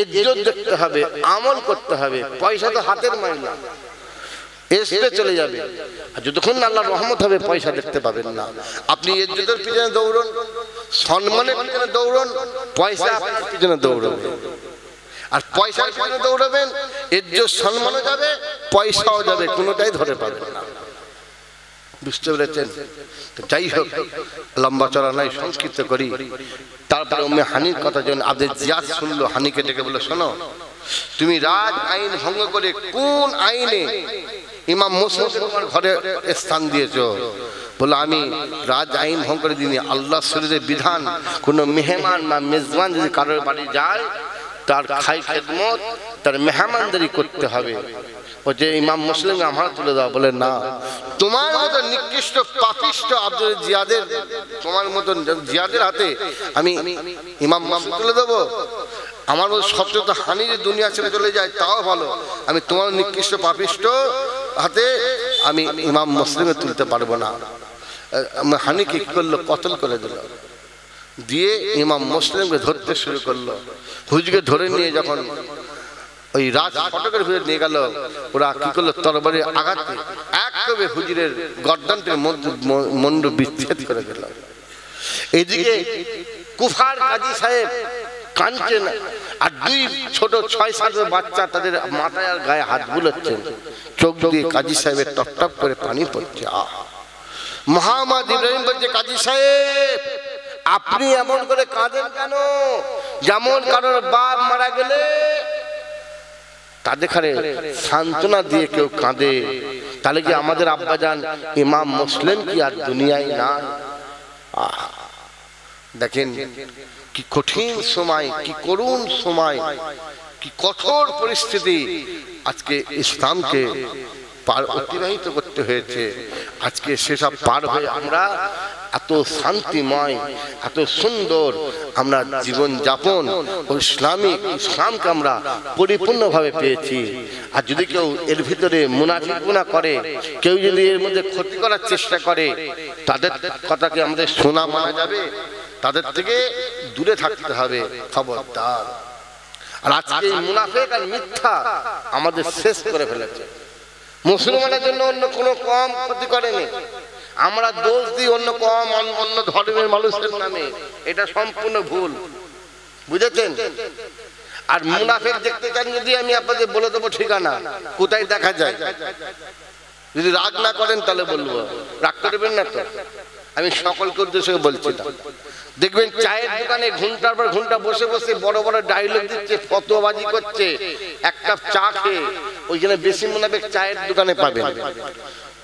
A: ইজ্জত দেখতে হবে, আমল করতে হবে। পয়সা তো হাতের মাইলা, এসে চলে যাবে। আর যতক্ষণ আল্লাহর রহমত হবে পয়সা দেখতে পাবেন না। আপনি ইজ্জতের পিছনে দৌড়ন, সম্মানের পিছনে দৌড়ন, পয়সা আপনার পিছনে দৌড়বে। আর পয়সার পিছনে দৌড়াবেন, ইজ্জত সম্মানও যাবে, পয়সাও যাবে, কোনোটাই ধরে পাবেন না। বুঝতে পেরেছেন? তো যাই হোক, লম্বা চড়া নাই, সংক্ষিপ্ত করি। তারপরে উম্মে হানির কথা যখন আব্দুল জিয়াদ শুনলো, হানিকে ডেকে বলে, শোনো, তুমি রাজ আইন ভঙ্গ করে কোন আইনে ইমাম মুসলিম তোমার ঘরে স্থান দিয়েছো? বলে, আমি রাজ আইন ভঙ্গ করে দিইনি। আল্লাহ শরীরের বিধান, কোনো মেহমান বা মেজবান যদি কারোর বাড়ি যায় তার খাই খেদমত, তার মেহমানদারি করতে হবে। ও যে ইমাম মুসলিম আমার তুলে দাও। বলে, না, তোমার মতো নিকৃষ্ট পাপিষ্ট আব্দুল জিয়াদের, তোমার মতো জিয়াদের হাতে আমি ইমাম তুলে দেবো? আমার মতো সবচেয়ে হানি যে দুনিয়া ছেড়ে চলে যায় তাও ভালো, আমি তোমার নিকৃষ্ট পাপিষ্ট হাতে আমি ইমাম মুসলিমে তুলতে পারবো না। হানিকে কি করলো, কতল করে দিল, দিয়ে ইমাম মুসলিমকে ধরতে শুরু করলো। হুজুরকে ধরে নিয়ে যখন ওই রাজ ফটকের ভিতরে নিয়ে গেল, ওরা কি করলো, তরবারি আঘাতে একভাবে হুজুরের গর্দানটির মুন্ড বিচ্ছেদ করে দিল। এদিকে কুফার কাজী সাহেব কাঁদছেন, আর দুই ছোট 6-7 বাচ্চা তাদের মাথায় আর গায়ে হাত বুলাচ্ছেন, চোখ দিয়ে কাজী সাহেবের টপ টপ করে পানি পড়ছে। মোহাম্মদ ইব্রাহিম বলছে, কাজী সাহেব আপনি এমন করে কাঁদেন কেন? যেমন কারোর বাপ মারা গেলে তাদের সান্ত্বনা দিয়ে কেউ কাঁদে, তাহলে কি আমাদের আব্বাজান ইমাম মুসলিম কি আর দুনিয়ায় না? দেখেন কি কঠিন সময়, কি করুণ সময়, কি কঠোর পরিস্থিতি আজকে ইসলামকে পার অতিবাহিত করতে হয়েছে। আজকে সেসব পার হয়ে আমরা এত শান্তিময়, এত সুন্দর আমরা জীবন যাপন ও ইসলামকে আমরা পরিপূর্ণভাবে পেয়েছি। আর যদি কেউ এর ভিতরে মুনাফিকুনা করে, কেউ যদি এর মধ্যে ক্ষতি করার চেষ্টা করে, তাদের কথাকে আমাদের শোনা মানা যাবে, তাদের থেকে দূরে থাকতে হবে, খবরদার। আর আজকে এই মুনাফিক আর মিথ্যা আমাদের শেষ করে ফেলেছে। মুসলমানের জন্য অন্য কোনো কম ক্ষতি করেনি, আমরা দোষ দিই অন্য কম অন্য ধর্মের মানুষের নামে, এটা সম্পূর্ণ ভুল, বুঝেছেন? আর মুনাফিক দেখতে চান যদি আমি আপনাদের বলে দেবো ঠিকানা, কোথায় দেখা যায়। যদি রাগ না করেন তাহলে বলবো, রাগ করবেন না তো? আমি সকলকে উদ্দেশ্যে বলছি না। দেখবেন চায়ের দোকানে ঘন্টার পর ঘন্টা বসে বসে বড় বড় ডায়লগ দিচ্ছে, ফতোয়াবাজি করছে, এক কাপ চা খেয়ে। ওইখানে বেশি মুনাফিক চায়ের দোকানে পাবেন,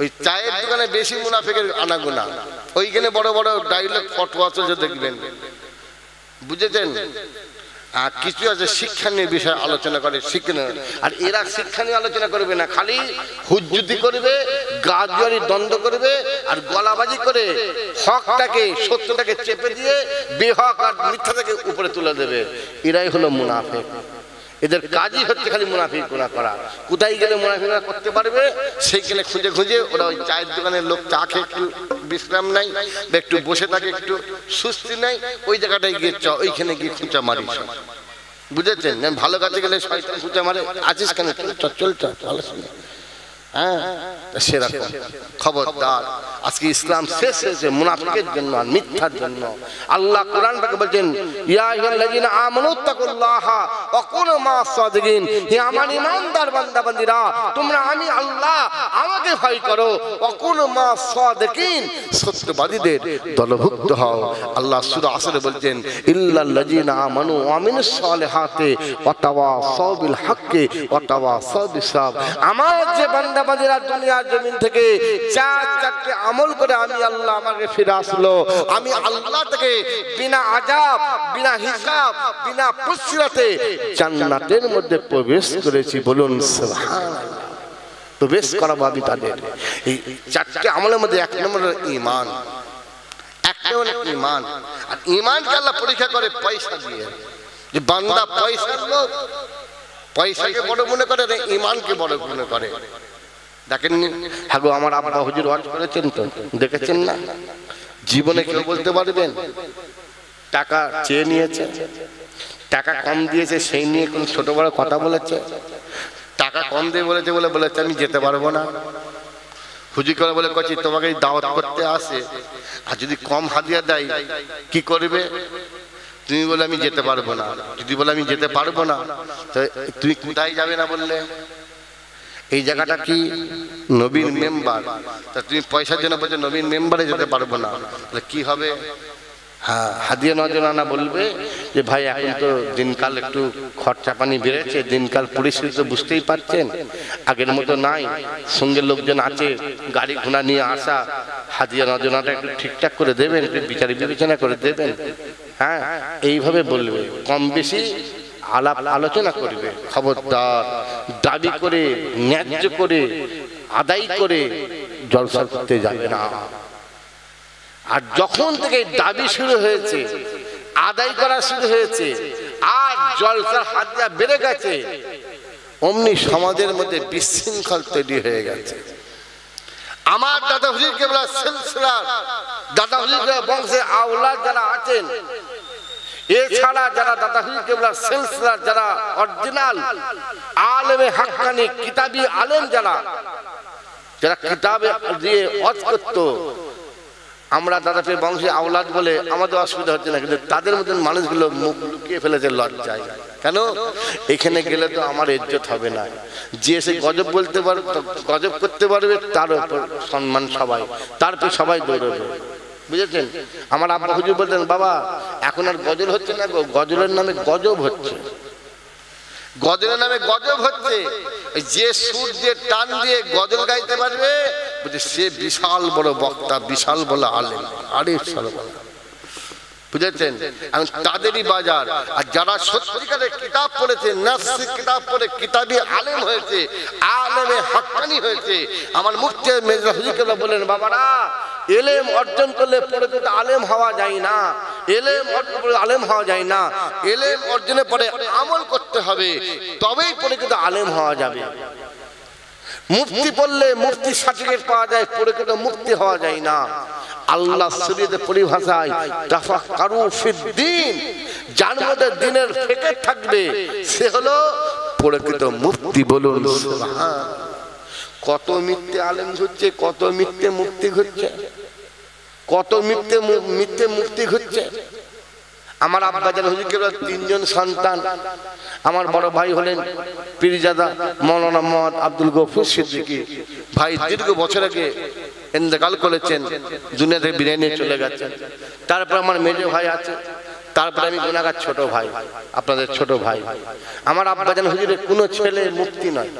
A: ওই চায়ের দোকানে বেশি মুনাফিকের আনাগোনা, ওইখানে বড় বড় ডায়লগ ফতোয়া চলছে দেখবেন, বুঝেছেন? আর কিছু আছে শিক্ষা নিয়ে বিষয় আলোচনা করে, শিক্ষা। আর এরা শিক্ষা নিয়ে আলোচনা করবে না, খালি হুজ্জুতি করবে, গাজুয়ারি দ্বন্দ্ব করবে, আর গলাবাজি করে হকটাকে সত্যটাকে চেপে দিয়ে বেহক আর মিথ্যাটাকে উপরে তুলে দেবে। এরাই হলো মুনাফিক। এদের কাজই হচ্ছে খালি মুনাফিকুনা করা। কোথায় গেলে মুনাফিকুনা করতে পারবে সেইখানে খুঁজে খুঁজে ওরা ওই চায়ের দোকানের লোক চা খেয়ে একটু বিশ্রাম নাই বা একটু বসে থাকে, একটু সুস্থি নাই, ওই জায়গাটায় গিয়ে ওইখানে গিয়ে খুঁচা মারি। বুঝেছেন? ভালো কাজে গেলে শয়তান খুঁচা মারে, আছিস কেন, চল ভালো শুনে। হ্যাঁ, সেরকম খবরদার। আজকে ইসলাম শেষ হয়েছে মুনাফিকের জন্য আর মিথ্যার জন্য। আল্লাহ কোরআন পাকে বলেন, ইয়া আইয়ুহাল্লাযীনা আমানুত্তাকুল্লাহা ওয়া কুনু মা'আস সাদিকিন, হে আমার ঈমানদার বান্দা বান্দীরা, তোমরা আমি আল্লাহ আমাকে ভয় করো, ওয়া কুনু মা'আস সাদিকিন, সত্যবাদীদের দলভুক্ত হও। আল্লাহ সূরা আসরে বলেন, ইল্লাল্লাযীনা আমানু ওয়া আমিলুস সালিহাতি ওয়া তাওয়াসাউ বিল হাক্কি ওয়া তাওয়াসাউ বিস সাবর। আমার যে বান্দা বান্দীরা দুনিয়ার জমিন থেকে চারটে আমল করে আমি আল্লাহ আমাকে ফিরে আসলো, আমি আল্লাহ থেকে বিনা আযাব, বিনা হিসাব, বিনা পুরস্কারে জান্নাতের মধ্যে প্রবেশ করেছি। বলুন সুবহানাল্লাহ। প্রবেশ করাবো আমি তাদের। এই চারটে আমলের মধ্যে এক নম্বর ঈমান। এক নম্বর ঈমান। আর ঈমানকে আল্লাহ পরীক্ষা করে পয়সা দিয়ে। যে বান্দা পয়সার লোক, পয়সাকে বড় মনে করে না, ঈমানকে বড় মনে করে। দেখেননি? হ্যাঁ গো, আমার আব্বা হুজুর ওয়াজ করেছেন তো, দেখেছেন না? জীবনে কেউ বলতে পারবেন টাকা চেয়ে নিয়েছে, টাকা কম দিয়েছে সেই নিয়ে কোন ছোট বড় কথা বলেছে? টাকা কম দিয়ে বলেছে বলেছে আমি যেতে পারবো না। হুজুর করে বলে কচি তোমাকে দাওয়াত করতে আসে, আর যদি কম হাদিয়া দেয় কি করবে? তুমি বলে আমি যেতে পারবো না। যদি বলে আমি যেতে পারবো না, তুমি কোথায় যাবে না বললে? এই জায়গাটা কি নবীন মেম্বার, তা তুমি পয়সার জন্য বলছো নবীন মেম্বারে যেতে পারবো না, কি হবে? হ্যাঁ, হাদিয়া নজরানা বলবে যে ভাই এখন তো দিনকাল একটু খরচা পানি বেড়েছে, দিনকাল পরিস্থিতি তো বুঝতেই পারছেন, আগের মতো নাই, সঙ্গে লোকজন আছে, গাড়ি ঘোড়া নিয়ে আসা, হাদিয়া নজরানাটা একটু ঠিকঠাক করে দেবেন, একটু বিচার বিবেচনা করে দেবেন। হ্যাঁ, এইভাবে বলবে, কম বেশি আলাপ আলোচনা করবে। খবরদার দাবি করে, ন্যায্য করে, আদায় করে জলসা করতে যাবে না। আর যখন থেকে দাবি শুরু হয়েছে, আদায় করা শুরু হয়েছে, আর জলসার হাদিয়া বেড়ে গেছে, অমনি সমাজের মধ্যে বিশৃঙ্খল তৈরি হয়ে গেছে। আমার দাদা হুজুর কেবলা সিলসিলার দাদা হুজুর বংশে আওলাদ যারা আছেন, এছাড়া যারা দাদা হুজুর কেবলা সিলসিলার যারা অরিজিনাল আলেমে হাক্কানি কিতাবি আলেম যারা কিতাবে দিয়ে ওয়াজ করত, আমরা দাদাপীর বংশী আওলাদ বলে আমাদের অসুবিধা হচ্ছে না, কিন্তু তাদের মধ্যে মানুষগুলো মুখ লুকিয়ে ফেলেছে লজ্জায়। কেন? এখানে গেলে তো আমার ইজ্জত হবে না, যে এসে গজব বলতে পারবে, গজব করতে পারবে, তার উপর সম্মান সবাই, তারপর সবাই দৌড়বে। বুঝেছেন? আমার আব্বা হুজুর বলতেন, বাবা এখন আর গজল হচ্ছে না গো, গজলের নামে গজব হচ্ছে, গজলের নামে গজব হচ্ছে। যে সুর দিয়ে টান দিয়ে গজল গাইতে পারবে সে বিশাল বড় বক্তা, বিশাল বড় আলেম। আরে বুঝেছেন? এখন তাদেরই বাজার। আর যারা সত্যিকারের কিতাব পড়েছে, নাসি কিতাব পড়ে কিতাবি আলেম হয়েছে, আলেমে হাক্কানি হয়েছে, আমার মুফতি মির্জা হুজুর বলেন, বাবারা এলেম অর্জন করলে পরে তো আলেম হওয়া যায় না, এলেম অর্জন করে আলেম হওয়া যায় না, এলেম অর্জনের পরে আমল করতে হবে, তবেই পরে কিন্তু আলেম হওয়া যাবে। মুফতি পড়লে মুফতি সার্টিফিকেট পাওয়া যায়, পরে কিন্তু মুফতি হওয়া যায় না। আল্লাহ শরীয়তের পরিভাষায় তাফাক্কারু ফিদ্দীন, যার মধ্যে দ্বীনের ফিকিহ থাকবে সে হলো প্রকৃত মুফতি। বলুন সুবহান। কত মিথ্যে আলেম হচ্ছে, কত মিথ্যে মুফতি হচ্ছে, কত মিথ্যে মুফতি হচ্ছে। আমার আব্বাজান হুজুরকে তিনজন সন্তান। আমার বড় ভাই হলেন পীরজাদা মৌলানা মোহাম্মদ আব্দুল গফুর সিদ্দিকী ভাই, দীর্ঘ বছর আগে ইন্তেকাল করেছেন, দুনিয়া থেকে বিদায় নিয়ে চলে গেছেন। তারপর আমার মেজো ভাই আছে, তারপরে আমি গুনাহগার ছোট ভাই, আপনাদের ছোট ভাই। আমার আব্বাজান হুজুরের কোনো ছেলে মুফতি নয়,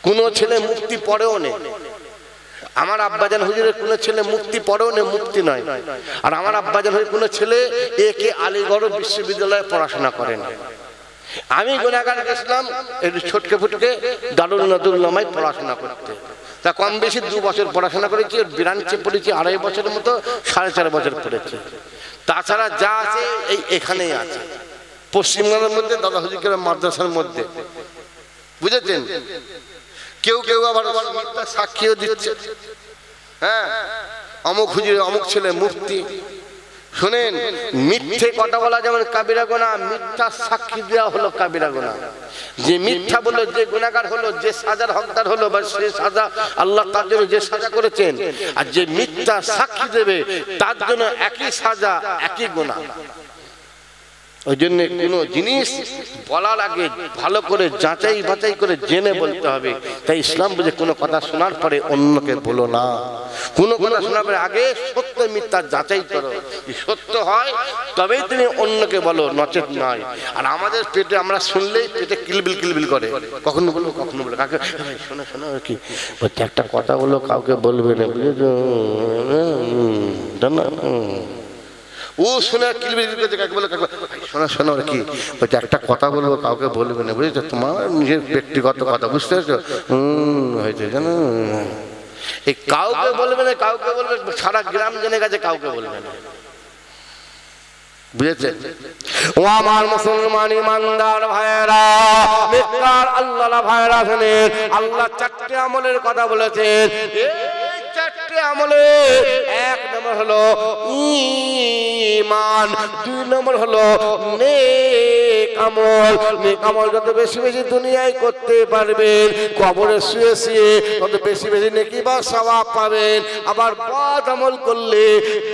A: কোনো ছেলে মুফতি পড়েও নেই। আমার আব্বাজান হুজুরের কোনো ছেলে মুফতি পড়েও নেই, মুফতি নয়। আর আমার আব্বাজান হুজুর কোনো ছেলে একে আলিগড় বিশ্ববিদ্যালয়ে পড়াশোনা করেন। আমি গুনাহগার গেছিলাম একটু ছোটকে ফুটকে দারুল নাদুল্লামায় পড়াশোনা করতে। তা কম বেশি 2 বছর পড়াশোনা করেছি, ব্রাঞ্চে পড়েছি 2.5 বছরের মতো, 4.5 বছর পড়েছি। তাছাড়া যা আছে এই এখানেই আছে, পশ্চিমবঙ্গের মধ্যে দাদা হুজুরের মাদ্রাসার মধ্যে। বুঝেছেন? কেউ কেউ আবার সাক্ষীও দিচ্ছে, হ্যাঁ অমুক হুজুর অমুক ছেলে মুফতি। শুনেন, মিথ্যে কথা বলা যেমন কাবিরা গুনাহ, মিথ্যা সাক্ষী দেওয়া হলো কাবিরা গুনাহ। যে মিথ্যা বললো, যে গুনাহগার হলো, যে সাজার হকদার হলো, বা সে সাজা আল্লাহ তার জন্য যে সাজা করেছেন, আর যে মিথ্যা সাক্ষী দেবে তার জন্য একই সাজা, একই গুনাহ। ওই জন্য কোনো জিনিস বলার আগে ভালো করে যাচাই বাছাই করে জেনে বলতে হবে। তাই ইসলাম বুঝে কোনো কথা শোনার পরে অন্যকে বলো না, কোনো কথা শোনার পরে আগে সত্য মিথ্যা যাচাই করো, সত্য হয় তবেই তুমি অন্যকে বলো, নচেত নয়। আর আমাদের পেটে আমরা শুনলেই পেটে কিলবিল কিলবিল করে, কখনো বলবো কখনো বলবো, কাকে শোনো শোনো কি বলছে, একটা কথা বলো কাউকে বলবে না, বুঝেছো? ও শুনে কিলবিল করছে, কাকে বলে কাকে শোনো শোনো কি বলছে, একটা কথা বলবো কাউকে বলবে না, বুঝেছো? তোমার নিজের ব্যক্তিগত কথা, বুঝতে পারছো? হয়েছে জানো, এই কাউকে বলবে না, কাউকে বলবে, সারা গ্রাম জেনে গেছে কাউকে বলবে না। বুঝেছেন? ও আমার মুসলমান ইমানদার ভাইয়েরা, নেককার আল্লাহওয়ালা ভাইয়েরা, শুনেন, আল্লাহ 4টে আমলের কথা বলেছেন। এই 4টে আমলে 1 নম্বর হলো ঈমান, 2 নম্বর হলো নেক আমল। নেক আমল যত বেশি বেশি দুনিয়ায় করতে পারবেন, কবরে শুয়ে শুয়ে তত বেশি বেশি নেকি বা সওয়াব পাবেন। আবার বদ আমল করলে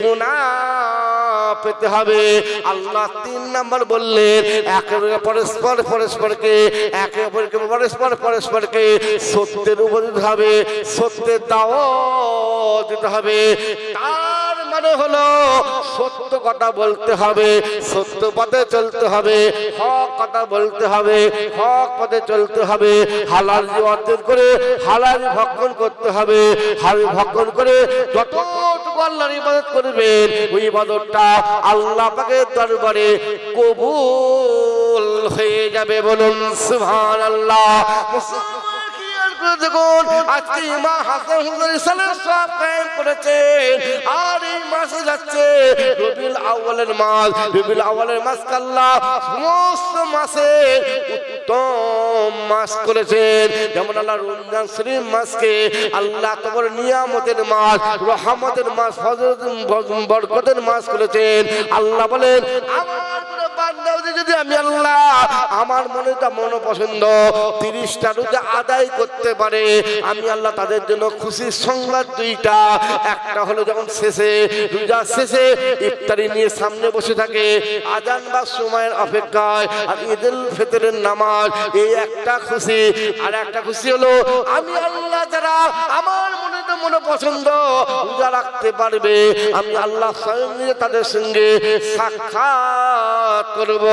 A: গুনাহ পেতে হবে। আল্লাহ 3 নম্বর বললেন, একে পরস্পরকে একে অপরকে পরস্পরকে সত্যের উপর দিতে হবে, সত্যের দাওয়াত দিতে হবে। তার মানে হলো সত্য কথা বলতে হবে, সত্য পথে চলতে হবে, হক কথা বলতে হবে, হক পথে চলতে হবে। হালাল অর্জন করে হালাল ভক্ষণ করতে হবে, হালাল ভক্ষণ করে যতটুকু আল্লাহর ইবাদত করবেন ওই ইবাদতটা আল্লাহ পাকের দরবারে কবুল হয়ে যাবে। বলুন সুবহানাল্লাহ। দেখুন, আজকে ইমাম হাসান হুসাইন সালাত সব কায়েম করেছেন, আর এই মাসে যাচ্ছে রবিউল আউয়ালের মাস, রবিউল আউয়ালের মাসকে আল্লাহ সমস্ত মাসের উত্তম মাস করেছেন। যেমন আল্লাহ রমজান শরীফ মাসকে আল্লাহ তোমার নিয়ামতের মাস, রহমতের মাস, বরকতের মাস করেছেন। আল্লাহ বলেন যদি আমি আল্লাহ আমার মনেটা মনোপছন্দ 30টা রোজা আদায় করতে পারে, আমি আল্লাহ তাদের জন্য খুশির সংবাদ দুইটা। একটা হলো যখন শেষে রোজা শেষে ইফতারি নিয়ে সামনে বসে থাকে আজান বা সময়ের অপেক্ষায়, আর ঈদুল ফিতরের নামাজ, এই একটা খুশি। আর একটা খুশি হলো আমি আল্লাহ যারা আমার মনেটা মনোপছন্দ রোজা রাখতে পারবে, আমি আল্লাহ স্বয়ং নিজে তাদের সঙ্গে সাক্ষাৎ করব,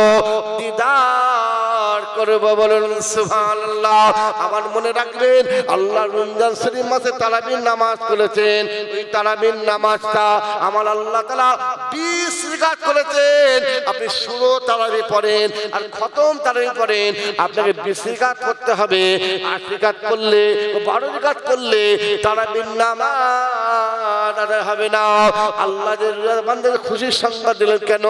A: দিদার করব। বলেন সুবহানাল্লাহ। আমার মনে রাখবেন আল্লাহ রমজান শরীফ মাসে তারাবির নামাজ করেছেন। ওই তারাবির নামাজটা আমার আল্লাহ তাআলা 20 রাকাত করেছেন। আপনি শুরু তারাবি পড়েন আর খতম তারাবি পড়েন, আপনাকে 20 রাকাত করতে হবে। 8 রাকাত করলে 12 রাকাত করলে তারাবির নামাজ আদায় হবে না। আল্লাহ যে বান্দাদের খুশির সংবাদ দিলেন কেন?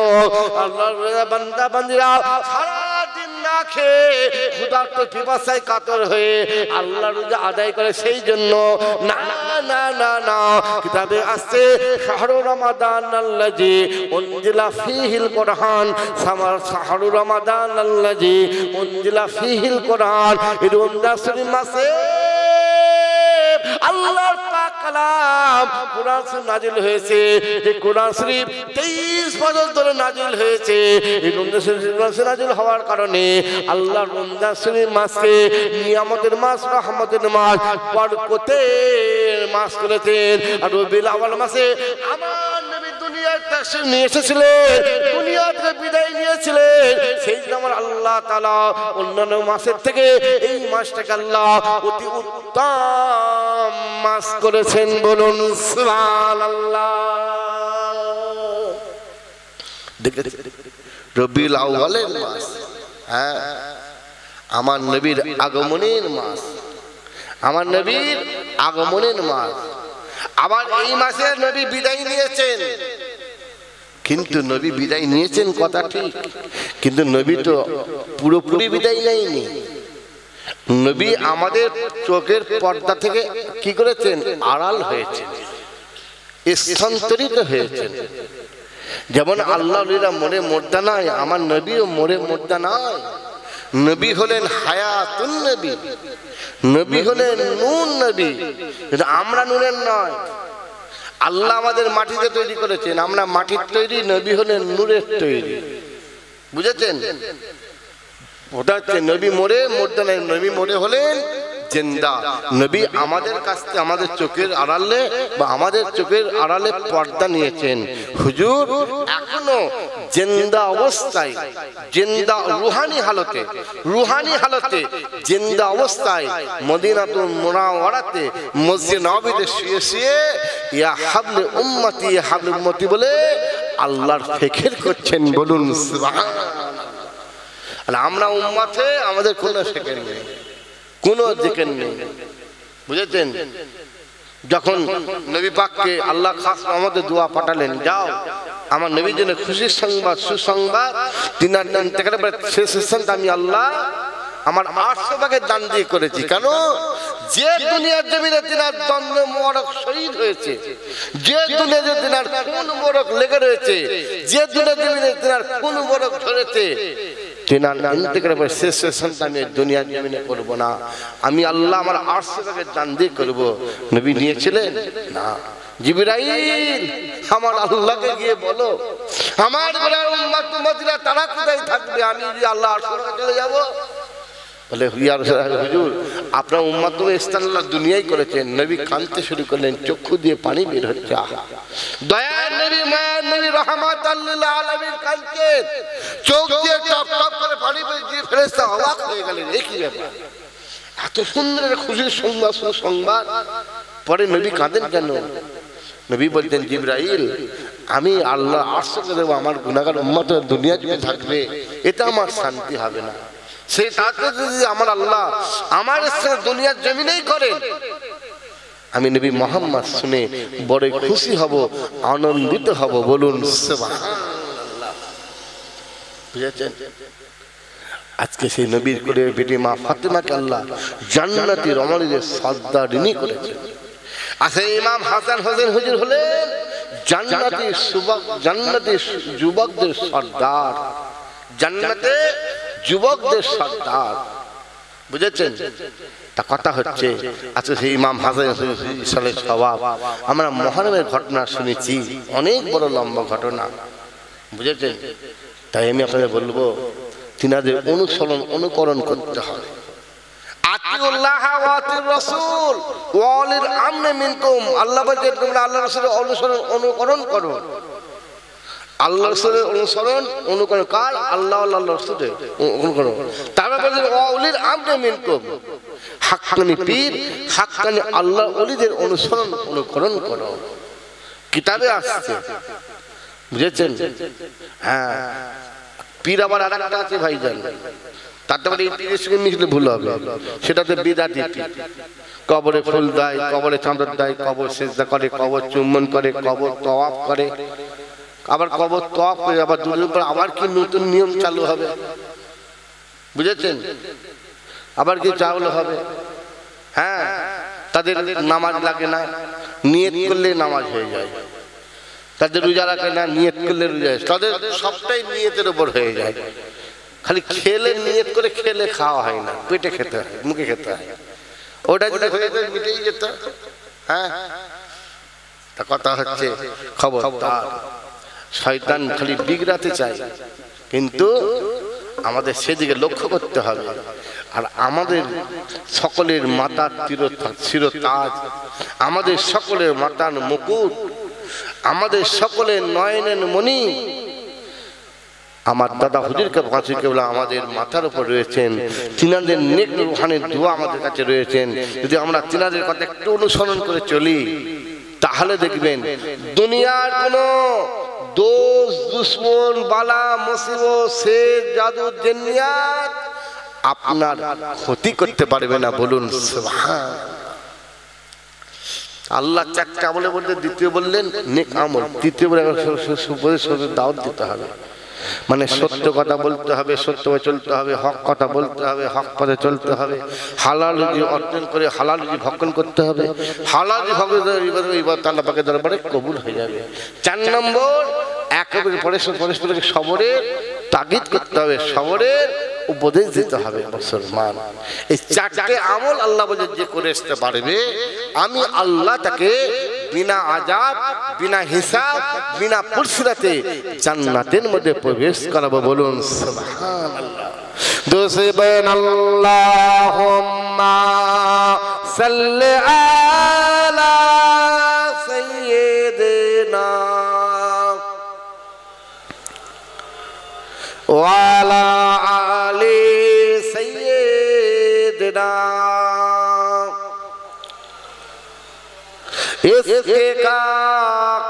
A: আল্লাহর বান্দা বান্দিরা সারাদিন না খেয়ে ক্ষুধার্ত পিপাসায় কাতর হয়ে আল্লাহ রোজা আদায় করে, সেই জন্য না না না না কিতাবে আছে শাহরু রমাদান আল্লাযী উনজিলা ফীহিল কুরআন, শাহরু রমাদান আল্লাযী উনজিলা ফীহিল কুরআন। এই রমজান শরীফ মাসে আল্লাহর পাক কালাম কোরআন শরীফ নাজিল হয়েছে। এই কোরআন শরীফ 23 বছর ধরে নাজিল হয়েছে। এই রমজান শরীফ নাজিল হওয়ার কারণে আল্লাহ রমজান শরীফ মাসকে নিয়ামতের মাস, রহমতের মাস, বরকতের মাস করেছেন। আর রবিউল আউয়াল মাসে আমার নবী দুনিয়ায় তাশরীফ নিয়ে এসেছিলেন, দুনিয়া থেকে বিদায় নিয়েছিলেন। সেই জন্য আমার আল্লাহ তাআলা অন্যান্য মাসের থেকে এই মাসটাকে আল্লাহ অতি উত্তম মাস করেছেন। বলুন সুবহানাল্লাহ। রবিউল আউয়ালের মাস, হ্যাঁ, আমার নবীর আগমনের মাস, আমার নবীর আগমনের মাস। আবার এই মাসে নবী বিদায় নিয়েছেন, কিন্তু নবী বিদায় নিয়েছেন কথা ঠিক, কিন্তু নবী তো পুরোপুরি বিদায় নেয়নি। নবী আমাদের চোখের পর্দা থেকে কি করেছেন? আড়াল হয়েছে, স্থানান্তরিত হয়েছেন। যেমন আল্লাহ মরে মুর্দা নয়, আমার নবীও মরে মুর্দা নয়। নবী হলেন হায়াতুন নবী, নবী হলেন নূর নবী, কিন্তু আমরা নূরের নয়। আল্লাহ আমাদের মাটিতে তৈরি করেছেন, আমরা মাটির তৈরি, নবী হলেন নূরের তৈরি। বুঝেছেন? ওটা হচ্ছে নবী মরে মুর্দা নয়, নবী মরে হলেন জিন্দা। নবী আমাদের কাছ থেকে আমাদের চোখের আড়ালে বা আমাদের চোখের আড়ালে পর্দা নিয়েছেন। হুজুর এখনো জিন্দা অবস্থায়, জিন্দা রুহানি হালতে, রুহানি হালতে জিন্দা অবস্থায় মদিনাতুল মুনাওয়ারাতে মসজিদে নববীতে শুয়ে শুয়ে ইয়া হাবলে উম্মতি, ইয়া হাবলে উম্মতি বলে আল্লাহর ফিকির করছেন। বলুন সুবহানাল্লাহ। আমরা উম্মতে, আমাদের কোনো ফিকির নেই, কোনো জিকির নেই। বুঝেছেন? যখন নবী পাককে আল্লাহ খাস আমাদের দোয়া পাঠালেন, যাও আমার নবীর জন্য খুশির সংবাদ, সুসংবাদ তিনার দান থেকে শেষ স্থানটা আমি আল্লাহ আমার 800 ভাগের দান দিয়ে করেছি। কেন? যে দুনিয়ার জমিনে তিনার দ্বন্দ্ব মোবারক শহীদ হয়েছে, যে দুনিয়ার তিনার খুন মোবারক লেগে রয়েছে, যে দুনিয়ার জমিনে তিনার খুন মোবারক ধরেছে, তিনার ইন্তেকালের পর শেষ সন্তান আমি দুনিয়ার জমিনে করব না, আমি আল্লাহ আমার 800 ভাগের দান দিয়ে করব। নবী নিয়েছিলেন না। জিবরাইল আমার আল্লাহকে গিয়ে বলো আমার ঘরের উম্মত উম্মতিরা তারা কোথায় থাকবে, আমি যদি আল্লাহ 800 ভাগে চলে যাব। বলে হুজুর আপনার উম্মত তো স্থান আল্লাহ দুনিয়ায় করেছেন। নবী কাঁদতে শুরু করলেন, চক্ষু দিয়ে পানি বের হচ্ছে। দয়ার নবী, মায়ের নবী, রাহমাতাল লিল আলামিন কাঁদছেন, চোখ দিয়ে টপ টপ করে পানি বের দিয়ে ফেরেশতা অবাক হয়ে গেলেন, এ কি ব্যাপার? এত সুন্দর খুশির সংবাদ, সুসংবাদ, পরে নবী কাঁদেন কেন? নবী বলতেন, জিবরাইল আমি আল্লাহ 800 কে দেবো, আমার গুনাহগার উম্মত দুনিয়া জুড়ে থাকবে, এটা আমার শান্তি হবে না। সেই তাতে যদি আমার আল্লাহ আমার দুনিয়ার জমিনেই করেন, আমি নবী মুহাম্মদ শুনে বড় খুশি হব, আনন্দিত হব। বলুন সুবহানাল্লাহ। বুঝেছেন? আজকে সেই নবীর করে বেটি মা ফাতেমাকে আল্লাহ জান্নাতি রমণীদের সর্দারিনী করেছেন। আচ্ছা, ইমাম হাসান হোসেন হুজুর হলেন জান্নাতি যুবকদের সর্দার, জান্নাতে যুবকদের সর্দার। বুঝেছেন? তা কথা হচ্ছে, আচ্ছা সেই ইমাম হাসান সালের স্বভাব আমরা মহরমের ঘটনা শুনেছি, অনেক বড় লম্বা ঘটনা। বুঝেছেন? তাই আমি আপনাদের বলবো, তিনাদের অনুকরণ করতে হবে। আতিউল্লাহ ওয়া আতিউর রাসূল ওয়া উলিল আমরি মিনকুম। আল্লাহ বলেন তোমরা আল্লাহর রাসূলের অনুকরণ করো। আল্লাহর রাসূলের অনুকরণ কার? আল্লাহ আল্লাহর রাসূলের অনুকরণ। তারপর বলেন ওয়া উলিল আমরি মিনকুম, হাক্কানি পীর, হাক্কানি আল্লাহ ওলিদের অনুকরণ করো। কিতাবে আসছে। বুঝেছেন? হ্যাঁ, পীর আবার আরেকটা আছে ভাইজান, তারপরে এই পীরের সঙ্গে মিশলে ভুল হবে, সেটাতে বিদাতি পীর। কবরে ফুল দেয়, কবরে চাঁদর দেয়, কবর সিজদা করে, কবর চুম্বন করে, কবর তওয়াফ করে, আবার কবর তওয়াফ করে আবার দুদিন পর আবার কি নতুন নিয়ম চালু হবে। বুঝেছেন? আবার কি চালু হবে। হ্যাঁ, তাদের নামাজ লাগে না, নিয়ত করলে নামাজ হয়ে যায়। তাদের রোজা রাখে না, নিয়ত করলে রোজা, তাদের সবটাই নিয়তের উপর হয়ে যায়। খালি খেলে নিয়ত করে খেলে খাওয়া হয় না, পেটে খেতে হয়, মুখে খেতে হয়। ওটা যদি হয়ে যায় মিটেই যেত। হ্যাঁ, তা কথা হচ্ছে খবরদার, শয়তান খালি বিগড়াতে চায়, কিন্তু আমাদের সেদিকে লক্ষ্য করতে হবে। আর আমাদের সকলের মাতার শিরতাজ, আমাদের সকলের মাতার মুকুট, আমাদের সকলের নয়নের মণি আমার দাদা হুজুরকে ফাঁসি কেবলা আমাদের মাথার উপর রয়েছেন। তিনাদের নেক রুহানির দোয়া আমাদের কাছে রয়েছেন। যদি আমরা তিনাদের কথা একটু অনুসরণ করে চলি, তাহলে দেখবেন দুনিয়ার কোনো দোষ, দুশ্মন, বালা, মুসিবত, শের, জাদু, জিন্নাত আপনার ক্ষতি করতে পারবে না। বলুন সুবহানাল্লাহ। আল্লাহ চারটা আমলে বলতে, দ্বিতীয় বললেন নেক আমল, তৃতীয় বলে দাওয়াত দিতে হবে। মানে সত্য কথা বলতে হবে, সত্য পথে চলতে হবে, হক কথা বলতে হবে, হক পথে চলতে হবে, হালাল রুজি অর্জন করে হালাল রুজি ভক্ষণ করতে হবে, হালাল ইবাদত আল্লাহ পাকের দরবারে কবুল হয়ে যাবে। 4 নম্বর, একেবারে পরস্পরকে সবরের তাগিদ করতে হবে, সবরের উপদেশ দিতে হবে মুসলমান। এই 4টে আমল আল্লাহ বলে যে করে আসতে পারবে, আমি আল্লাহ তাকে বিনা আযাব, বিনা হিসাব, বিনা পুরসিরাতে জান্নাতের মধ্যে প্রবেশ করাবো। বলুন সুবহানাল্লাহ। দুসবেন আল্লাহুম্মা সাল্লি আলা সাইয়্যিদিনা ওয়া আলা আলি সাইয়্যিদিনা। इसके का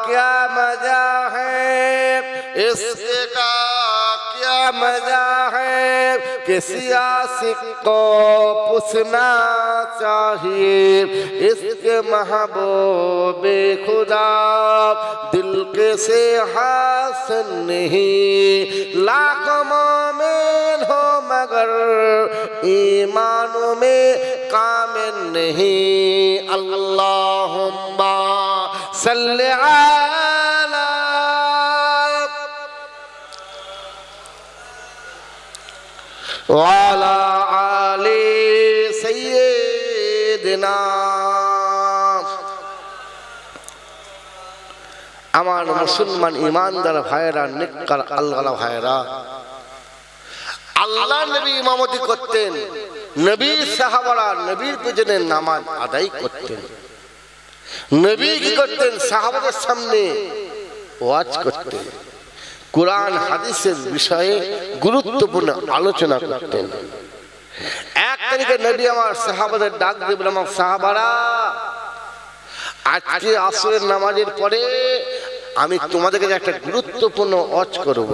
A: क्या मजा है, इसके का क्या मजा है, किसी आशिक को पूछना चाहिए। इसके महबूबे खुदा दिल के से हासिल नहीं, लाखों मोमिन हो मगर ईमानों में कामिल नहीं। अल्लाहुम्मा सल्ली अला वाला आले सय्यिदिना। আমার মুসলমান ইমানদার ভাইরা, নেককার আল্লাহ ভাইরা, আল্লাহ নবী ইমামতি করতেন, নবীর সাহাবারা নবীর পিছনে নামাজ আদায় করতেন। নবী কি করতেন? সাহাবাদের সামনে ওয়াজ করতেন, কোরআন হাদিসের বিষয়ে গুরুত্বপূর্ণ আলোচনা করতেন। এক তারিখে নবী আমার সাহাবাদের ডাক দিয়ে বললেন, আমার সাহাবারা, আজকে আসরের নামাজের পরে আমি তোমাদেরকে একটা গুরুত্বপূর্ণ ওয়াজ করব।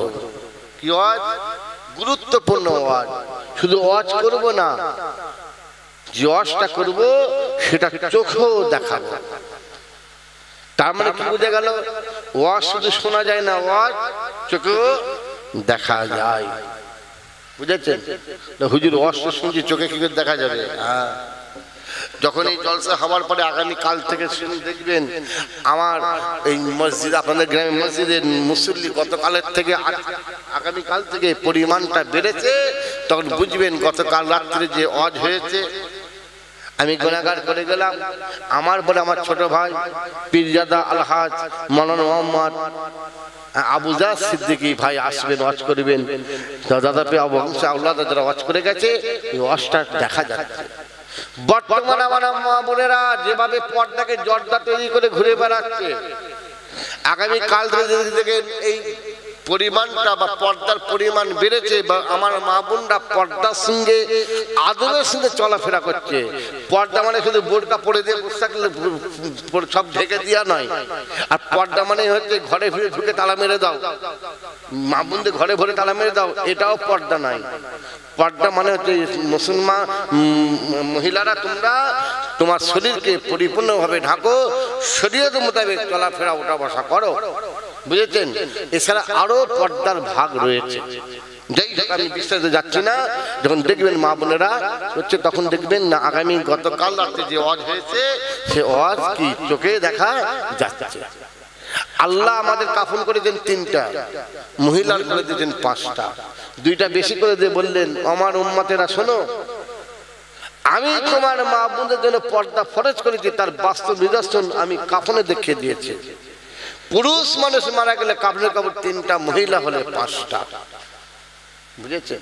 A: কি ওয়াজ? গুরুত্বপূর্ণ ওয়াজ। শুধু ওয়াজ করব না, যে ওয়াজটা করব সেটা চোখেও দেখাবো। তার মানে কি বুঝে গেল? ওয়াজ শুধু শোনা যায় না, ওয়াজ চোখেও দেখা যায়। বুঝেছেন? হুজুর ওয়াজটা শুনছি, চোখে কি করে দেখা যাবে? হ্যাঁ, যখন এই জলসা হওয়ার পরে আগামী কাল থেকে দেখবেন আমার এই মসজিদ, আপনাদের গ্রামের মসজিদের মুসল্লি গতকালের থেকে আগামী কাল থেকে পরিমাণটা বেড়েছে, তখন বুঝবেন গতকাল রাত্রে যে ওয়াজ হয়েছে আমি গুনাহগার করে গেলাম। আমার বলে আমার ছোট ভাই পীরজাদা আলহাজ মাওলানা মোহাম্মদ আবু জাহ সিদ্দিকী ভাই আসবেন, ওয়াজ করবেন। দাদা পে আবু হামসা আল্লাহ যারা ওয়াজ করে গেছে, এই ওয়াজটা দেখা যাচ্ছে। বর্তমানে আমার মা বোনেরা যেভাবে পর্দাকে জর্দা তৈরি করে ঘুরে বেড়াচ্ছে, আগামী কাল থেকে এই পরিমাণটা বা পর্দার পরিমাণ বেড়েছে, বা আমার মা বোনরা পর্দার সঙ্গে আদরের সঙ্গে চলাফেরা করছে। পর্দা মানে শুধু বোরকা পরে দিয়ে বসে থাকলে সব ঢেকে দেওয়া নয়, আর পর্দা মানে হচ্ছে ঘরে ফিরে ঢুকে তালা মেরে দাও, মা বোনদের ঘরে ভরে তালা মেরে দাও, এটাও পর্দা নাই। পর্দা মানে হচ্ছে মুসলমান মহিলারা তোমরা তোমার শরীরকে পরিপূর্ণভাবে ঢাকো, শরীয়ত মোতাবেক চলাফেরা ওঠা বসা করো। বুঝেছেন? এছাড়া আরো পর্দার ভাগ রয়েছে, যাই হোক আমি বিস্তারিত যাচ্ছি না। যখন দেখবেন মা বোনেরা হচ্ছে, তখন দেখবেন না আগামী গতকাল রাতে যে ওয়াজ হয়েছে সে ওয়াজ কি চোখে দেখা যাচ্ছে। আল্লাহ আমাদের কাফন করে দেন 3টা, মহিলার করে দিয়েছেন 5টা, 2টা বেশি করে দিয়ে বললেন আমার উম্মতেরা শোনো, আমি তোমার মা বোনদের জন্য পর্দা ফরজ করেছি, তার বাস্তব নিদর্শন আমি কাফনে দেখিয়ে দিয়েছি। পুরুষ মানুষ মারা গেলে কাফনের কাপড় 3টা, মহিলা হলে 5টা। বুঝেছেন?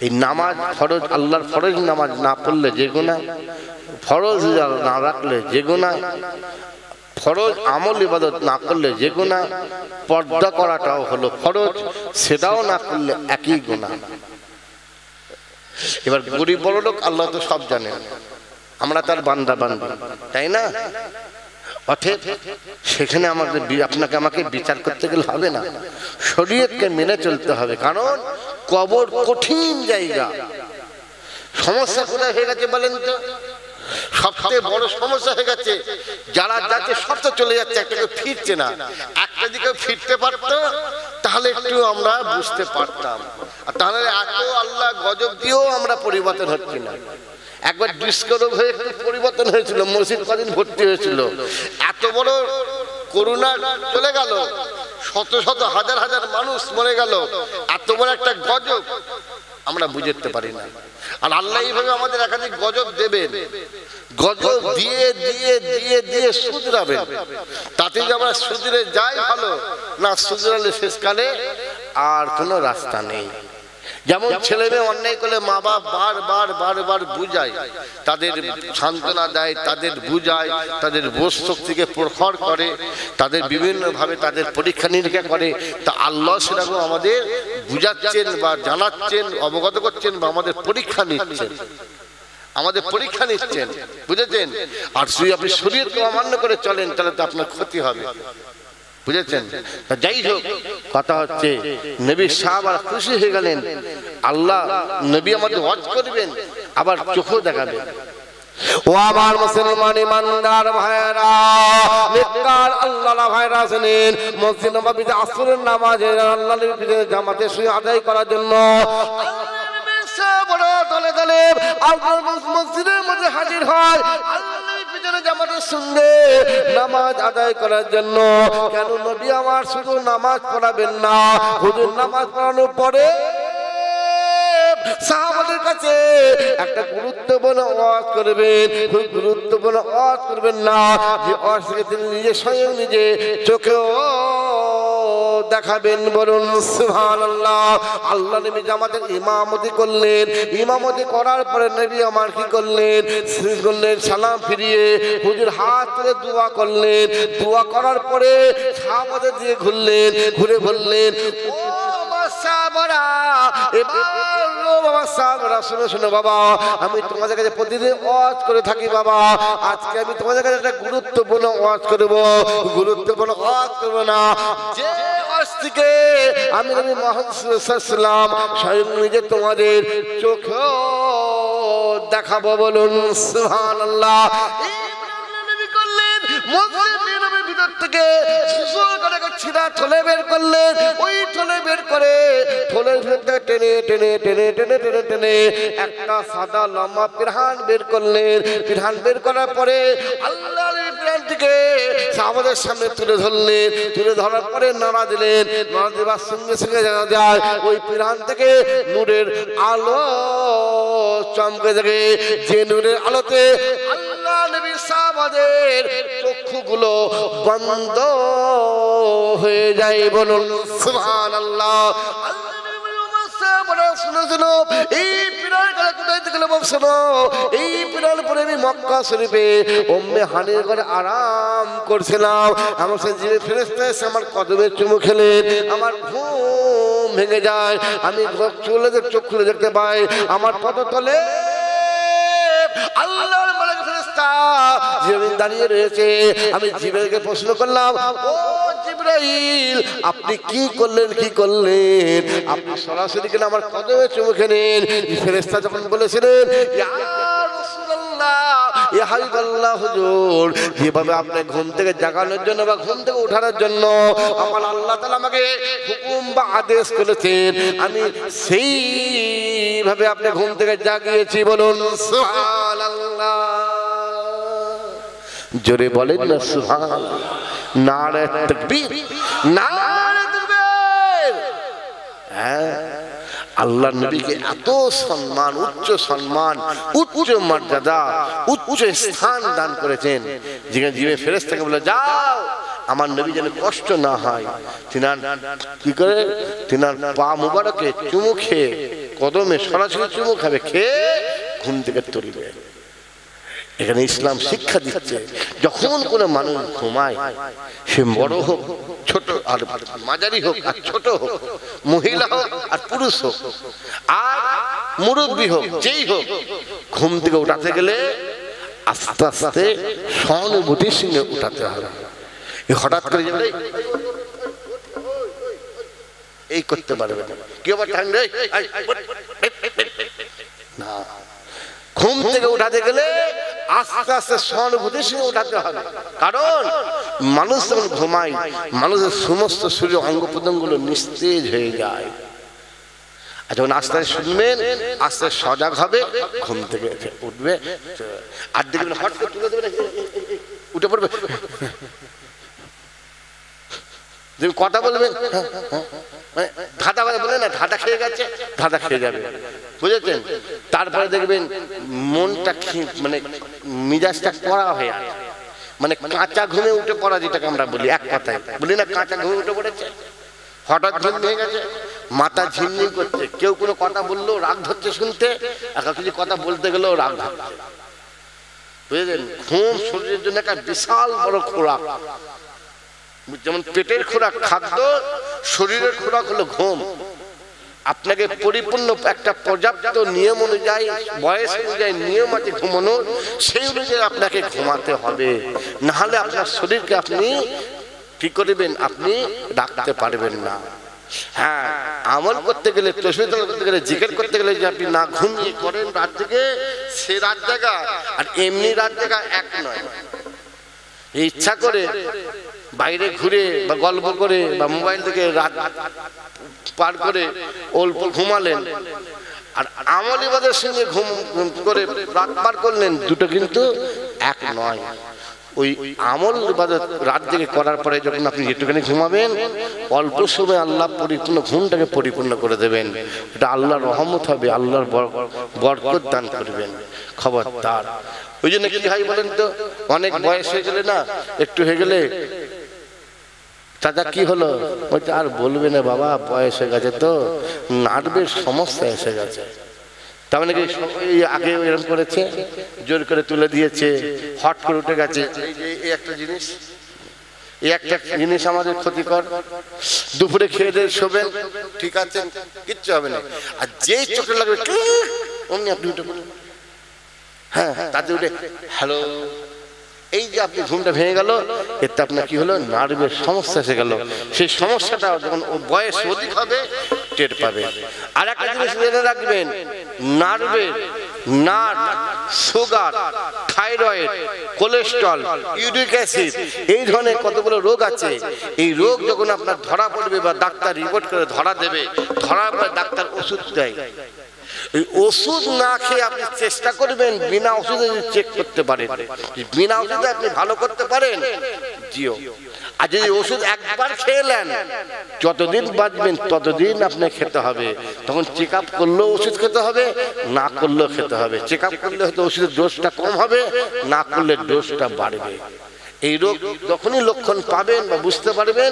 A: এই নামাজ ফরজ, আল্লাহর ফরজ নামাজ না পড়লে যে গুনাহ, ফরজ না রাখলে যে গুনাহ, ফরজ আমল ইবাদত না করলে যে গুনাহ, পর্দা করাটাও হলো ফরজ, সেটাও না করলে একই গুনাহ। এবার গরিব বড় লোক আল্লাহ তো সব জানেন, আমরা তার বান্দা বান্দা, তাই না? অতএব সেখানে আমাদের আপনাকে আমাকে বিচার করতে গেলে হবে না, শরীয়তকে মেনে চলতে হবে। কারণ কবর কঠিন জায়গা। সমস্যা কোথায় হয়ে গেছে বলেন তো? সবচেয়ে বড় সমস্যা হয়ে গেছে, যারা যাচ্ছে সব তো চলে যাচ্ছে, একটা কেউ ফিরছে না। একটা দিকে ফিরতে পারতো তাহলে একটু আমরা বুঝতে পারতাম, আর তাহলে এত আল্লাহ গজব দিয়েও আমরা পরিবর্তন হচ্ছি না। একবার ডিসকোরোগ হয়ে একটু পরিবর্তন হয়েছিল, মসজিদ কদিন ভর্তি হয়েছিল, এত বড় করোনা চলে গেল, শত শত হাজার হাজার মানুষ মরে গেল, এত বড় একটা গজব আমরা বুঝতে পারি না। আর আল্লাহ এইভাবে আমাদের একাধিক গজব দেবেন, গজব দিয়ে দিয়ে দিয়ে দিয়ে শুধরাবেন। তাতে যে আমরা শুধরে যাই ভালো, না শুধরালে শেষকালে আর কোনো রাস্তা নেই। যেমন ছেলে মেয়ে অন্যায় করলে মা বাপ বারবার বারবার বুঝায়, তাদের সান্ত্বনা দেয়, তাদের বুঝায়, তাদের বোধ শক্তিকে প্রখর করে, তাদের বিভিন্নভাবে তাদের পরীক্ষা নিরীক্ষা করে। তা আল্লাহ সেরকম আমাদের বুঝাচ্ছেন বা জানাচ্ছেন, অবগত করছেন, বা আমাদের পরীক্ষা নিচ্ছেন, আমাদের পরীক্ষা নিচ্ছেন। বুঝেছেন? আর যদি আপনি শরীয়তকে অমান্য করে চলেন তাহলে তো আপনার ক্ষতি হবে। বুঝেছেন? যাই হোক, কথা হচ্ছে নবী সাহাব আর খুশি হয়ে গেলেন, আল্লাহ নবী আমাদের ওয়াজ করবেন, আবার চোখও দেখাবেন। ও আমার মুসলমান ইমানদার ভাইরা, নেককার আল্লাহর ভাইরা শুনেন, মসজিদ নববীতে আসরের নামাজে আল্লাহর পিছনে জামাতে শুয়ে আদায় করার জন্য বড় দলে দলে আল্লাহর মসজিদের মধ্যে হাজির হয়, আল্লাহর পিছনে জামাতের সঙ্গে নামাজ আদায় করার জন্য। কেন নবী আমার শুধু নামাজ পড়াবেন না, হুজুর নামাজ পড়ানোর পরে সাহাবাদের কাছে একটা গুরুত্বপূর্ণ ওয়াজ করবেন। খুব গুরুত্বপূর্ণ ওয়াজ করবেন না, যে ওয়াজকে তিনি নিজে স্বয়ং নিজে চোখেও দেখাবেন। বলুন সুবহানাল্লাহ। আল্লাহ নবী জামাতের ইমামতি করলেন, ইমামতি করার পরে নবী আমার কি করলেন? সালাম ফিরিয়ে হুজুর হাত তুলে দোয়া করলেন। দোয়া করার পরে সাহাবাদের দিকে ঘুরলেন, ঘুরে বললেন, ও সাহাবারা, এবার বাবা সাহাবারা শুনো শুনো বাবা, আমি তোমাদের কাছে প্রতিদিন ওয়াজ করে থাকি বাবা, আজকে আমি তোমাদের কাছে একটা গুরুত্বপূর্ণ ওয়াজ করব। গুরুত্বপূর্ণ ওয়াজ করবো না, যে ওয়াজ থেকে আমি নবী মুহাম্মদ সাল্লাল্লাহু আলাইহি ওয়াসাল্লাম স্বয়ং নিজে তোমাদের চোখে দেখাবো, বলুন সুবহানাল্লাহ। নবী করলেন মসজিদের ভিতর থেকে ছিঁড়া থলে বের করলেন, ওই থলে বের করে থলের ভিতরে টেনে টেনে টেনে টেনে টেনে টেনে একটা সাদা লম্বা পিরহান বের করলেন। পিরহান বের করার পরে আল্লাহর পিরহানটিকে সাহাবাদের সামনে তুলে ধরলেন। তুলে ধরার পরে নাড়া দিলেন। নাড়া দেওয়ার সঙ্গে সঙ্গে জানা যায় ওই পিরহান থেকে নূরের আলো চমকে থাকে। যে নূরের আলোতে আল্লাহ নবী সাহাবাদের চক্ষুগুলো বন্ধ হয়ে যায়, বলুন সুবহানাল্লাহ। এই পিরান কোথায় থেকে শোনো, এই পিরান পরে আমি মক্কা শরীফে উম্মে হানির ঘরে আরাম করছিলাম। আমার সে জিবে ফেরেশতা এসে আমার কদমে চুমু খেলেন। আমার ঘুম ভেঙে যায়। আমি চোখ খুলে দেখতে পাই আমার পদতলে আল্লাহর মালিক ফেরেশতা জিবরাইল দাঁড়িয়ে রয়েছে। আমি জিবরাইলকে প্রশ্ন করলাম, ও জিবরাইল আপনি কি করলেন, কি করলেন? আপনি সরাসরি কেন আমার কদমে চুমু খেলেন? ফেরেশতা যখন বলেছিলেন, ইয়া রাসূলুল্লাহ, ইয়া হাবিবাল্লাহ হুজুর, যেভাবে আপনি ঘুম থেকে জাগানোর জন্য বা ঘুম থেকে ওঠানোর জন্য আমার আল্লাহ তাআলা আমাকে হুকুম বা আদেশ করেছেন, আমি সেইভাবে আপনি ঘুম থেকে জাগিয়েছি, বলুন সুবহানাল্লাহ। জোরে বলেন না সুবহানাল্লাহ। নারে তাকবীর, নারে তাকবীর। হ্যাঁ, আল্লাহর নবীকে এত সম্মান, উচ্চ সম্মান, উচ্চ মর্যাদা, উচ্চ স্থান দান করেছেন। যেখানে জিবে ফেরেশতাকে বলে, যাও আমার নবী যেন কষ্ট না হয়, তিনার কি করে তিনার পা মুবারকে চুমু খেয়ে, কদমে সরাসরি চুমু খাবে, খেয়ে ঘুম থেকে তুলবে। এখানে ইসলাম শিক্ষা দিচ্ছে, যখন কোনো মানুষ ঘুমায়, সে বড় হোক, ছোট আর মাঝারি হোক আর ছোট হোক, মহিলা হোক আর পুরুষ হোক, আর মুরব্বী হোক, যেই হোক, ঘুম থেকে উঠাতে গেলে আস্তে আস্তে সহানুভূতির সঙ্গে উঠাতে হবে। হঠাৎ করে এই করতে পারবে না, কি আবার না, ঘুম থেকে উঠাতে গেলে আস্তে আস্তে সহানুভূতির সঙ্গে উঠাতে হবে। কারণ মানুষ যখন ঘুমায়, মানুষের সমস্ত শরীর অঙ্গ প্রত্যঙ্গগুলো নিস্তেজ হয়ে যায়। আর যখন আস্তে আস্তে শুনবেন, আস্তে সজাগ হবে, ঘুম থেকে উঠবে। আর দেখবেন হট করে তুলে দেবে, উঠে পড়বে, কথা বলবেন, মানে ধাঁধা বলে না, ধাঁধা খেয়ে গেছে, ধাঁধা খেয়ে যাবে, বুঝেছেন? তারপরে দেখবেন মনটা মানে মিজাজটা কড়া হয়ে আছে, মানে কাঁচা ঘুমে উঠে পড়া, যেটাকে আমরা বলি, এক কথায় বলি না, কাঁচা ঘুমে উঠে পড়েছে। হঠাৎ ঘুম ভেঙে গেছে, মাথা ঝিমঝিম করছে, কেউ কোনো কথা বললেও রাগ ধরছে শুনতে, একটা কিছু কথা বলতে গেলেও রাগ ধরছে, বুঝেছেন? ঘুম শরীরের জন্য একটা বিশাল বড় খোরাক। যেমন পেটের খোরাক খাদ্য, শরীরের খোরাক হলো ঘুম। আপনাকে পরিপূর্ণ একটা পর্যাপ্ত নিয়ম অনুযায়ী, বয়স অনুযায়ী নিয়ম আছে ঘুমানো, সেই অনুযায়ী আপনাকে ঘুমাতে হবে, না হলে আপনার শরীরকে আপনি কি করবেন, আপনি রাখতে পারবেন না। হ্যাঁ, আমল করতে গেলে, তসবিহ করতে গেলে, জিকির করতে গেলে যে আপনি না ঘুমিয়ে করেন রাত থেকে, সে রাত জাগা আর এমনি রাত জাগা এক নয়। ইচ্ছা করে বাইরে ঘুরে বা গল্প করে বা মোবাইল থেকে রাত পার করে অল্প ঘুমালেন, আর আমল ইবাদের সঙ্গে ঘুম করে রাত পার করলেন, দুটো কিন্তু এক নয়। ওই আমল ইবাদত রাত জেগে করার পরে যখন আপনি যেটুখানি ঘুমাবেন, অল্প সময় আল্লাহ পরিপূর্ণ ঘুমটাকে পরিপূর্ণ করে দেবেন। এটা আল্লাহর রহমত হবে, আল্লাহর বরকত দান করবেন। খবরদার। ওই জন্য কি হয় বলেন তো, অনেক বয়স হয়ে গেলে না, একটু হয়ে গেলে, চাচা কি হলো, বলছে আর বলবে না বাবা, বয়স হয়ে গেছে তো, নার্ভের সমস্যা এসে গেছে। তার মানে কি আগে এরকম করেছে, জোর করে তুলে দিয়েছে, হট করে উঠে গেছে। এই একটা জিনিস, এই একটা জিনিস আমাদের ক্ষতিকর। দুপুরে খেয়ে দিয়ে শোবেন, ঠিক আছে, কিচ্ছু হবে না, আর যেই চোখে লাগবে অমনি আপনি উঠে পড়লেন। হ্যাঁ, তাতে উঠে হ্যালো, এই যে আপনি ঘুমটা ভেঙে গেল, এতে আপনার কি হলো, নার্ভের সমস্যা এসে গেল। সেই সমস্যাটা যখন বয়স অধিক হবে টের পাবে। আর একটা জিনিস জেনে রাখবেন, নার্ভের nut, sugar, thyroid, cholesterol, uric acid, এই ধরনের কতগুলো রোগ আছে। এই রোগ যখন আপনার ধরা পড়বে বা ডাক্তার রিপোর্ট করে ধরা দেবে, ধরার পরে ডাক্তার ওষুধ দেয়। এই ওষুধ না খেয়ে আপনি চেষ্টা করবেন বিনা ওষুধে চেক করতে পারেন, বিনা ওষুধে আপনি ভালো করতে পারেন, জিও। আর যদি ওষুধ একবার খেলেন, যতদিন বাঁচবেন ততদিন আপনাকে খেতে হবে। তখন চেক আপ করলেও ওষুধ খেতে হবে, না করলেও খেতে হবে। চেক আপ করলে হয়তো ওষুধের ডোজটা কম হবে, না করলে ডোজটা বাড়বে। এই রোগ যখনই লক্ষণ পাবেন বা বুঝতে পারবেন,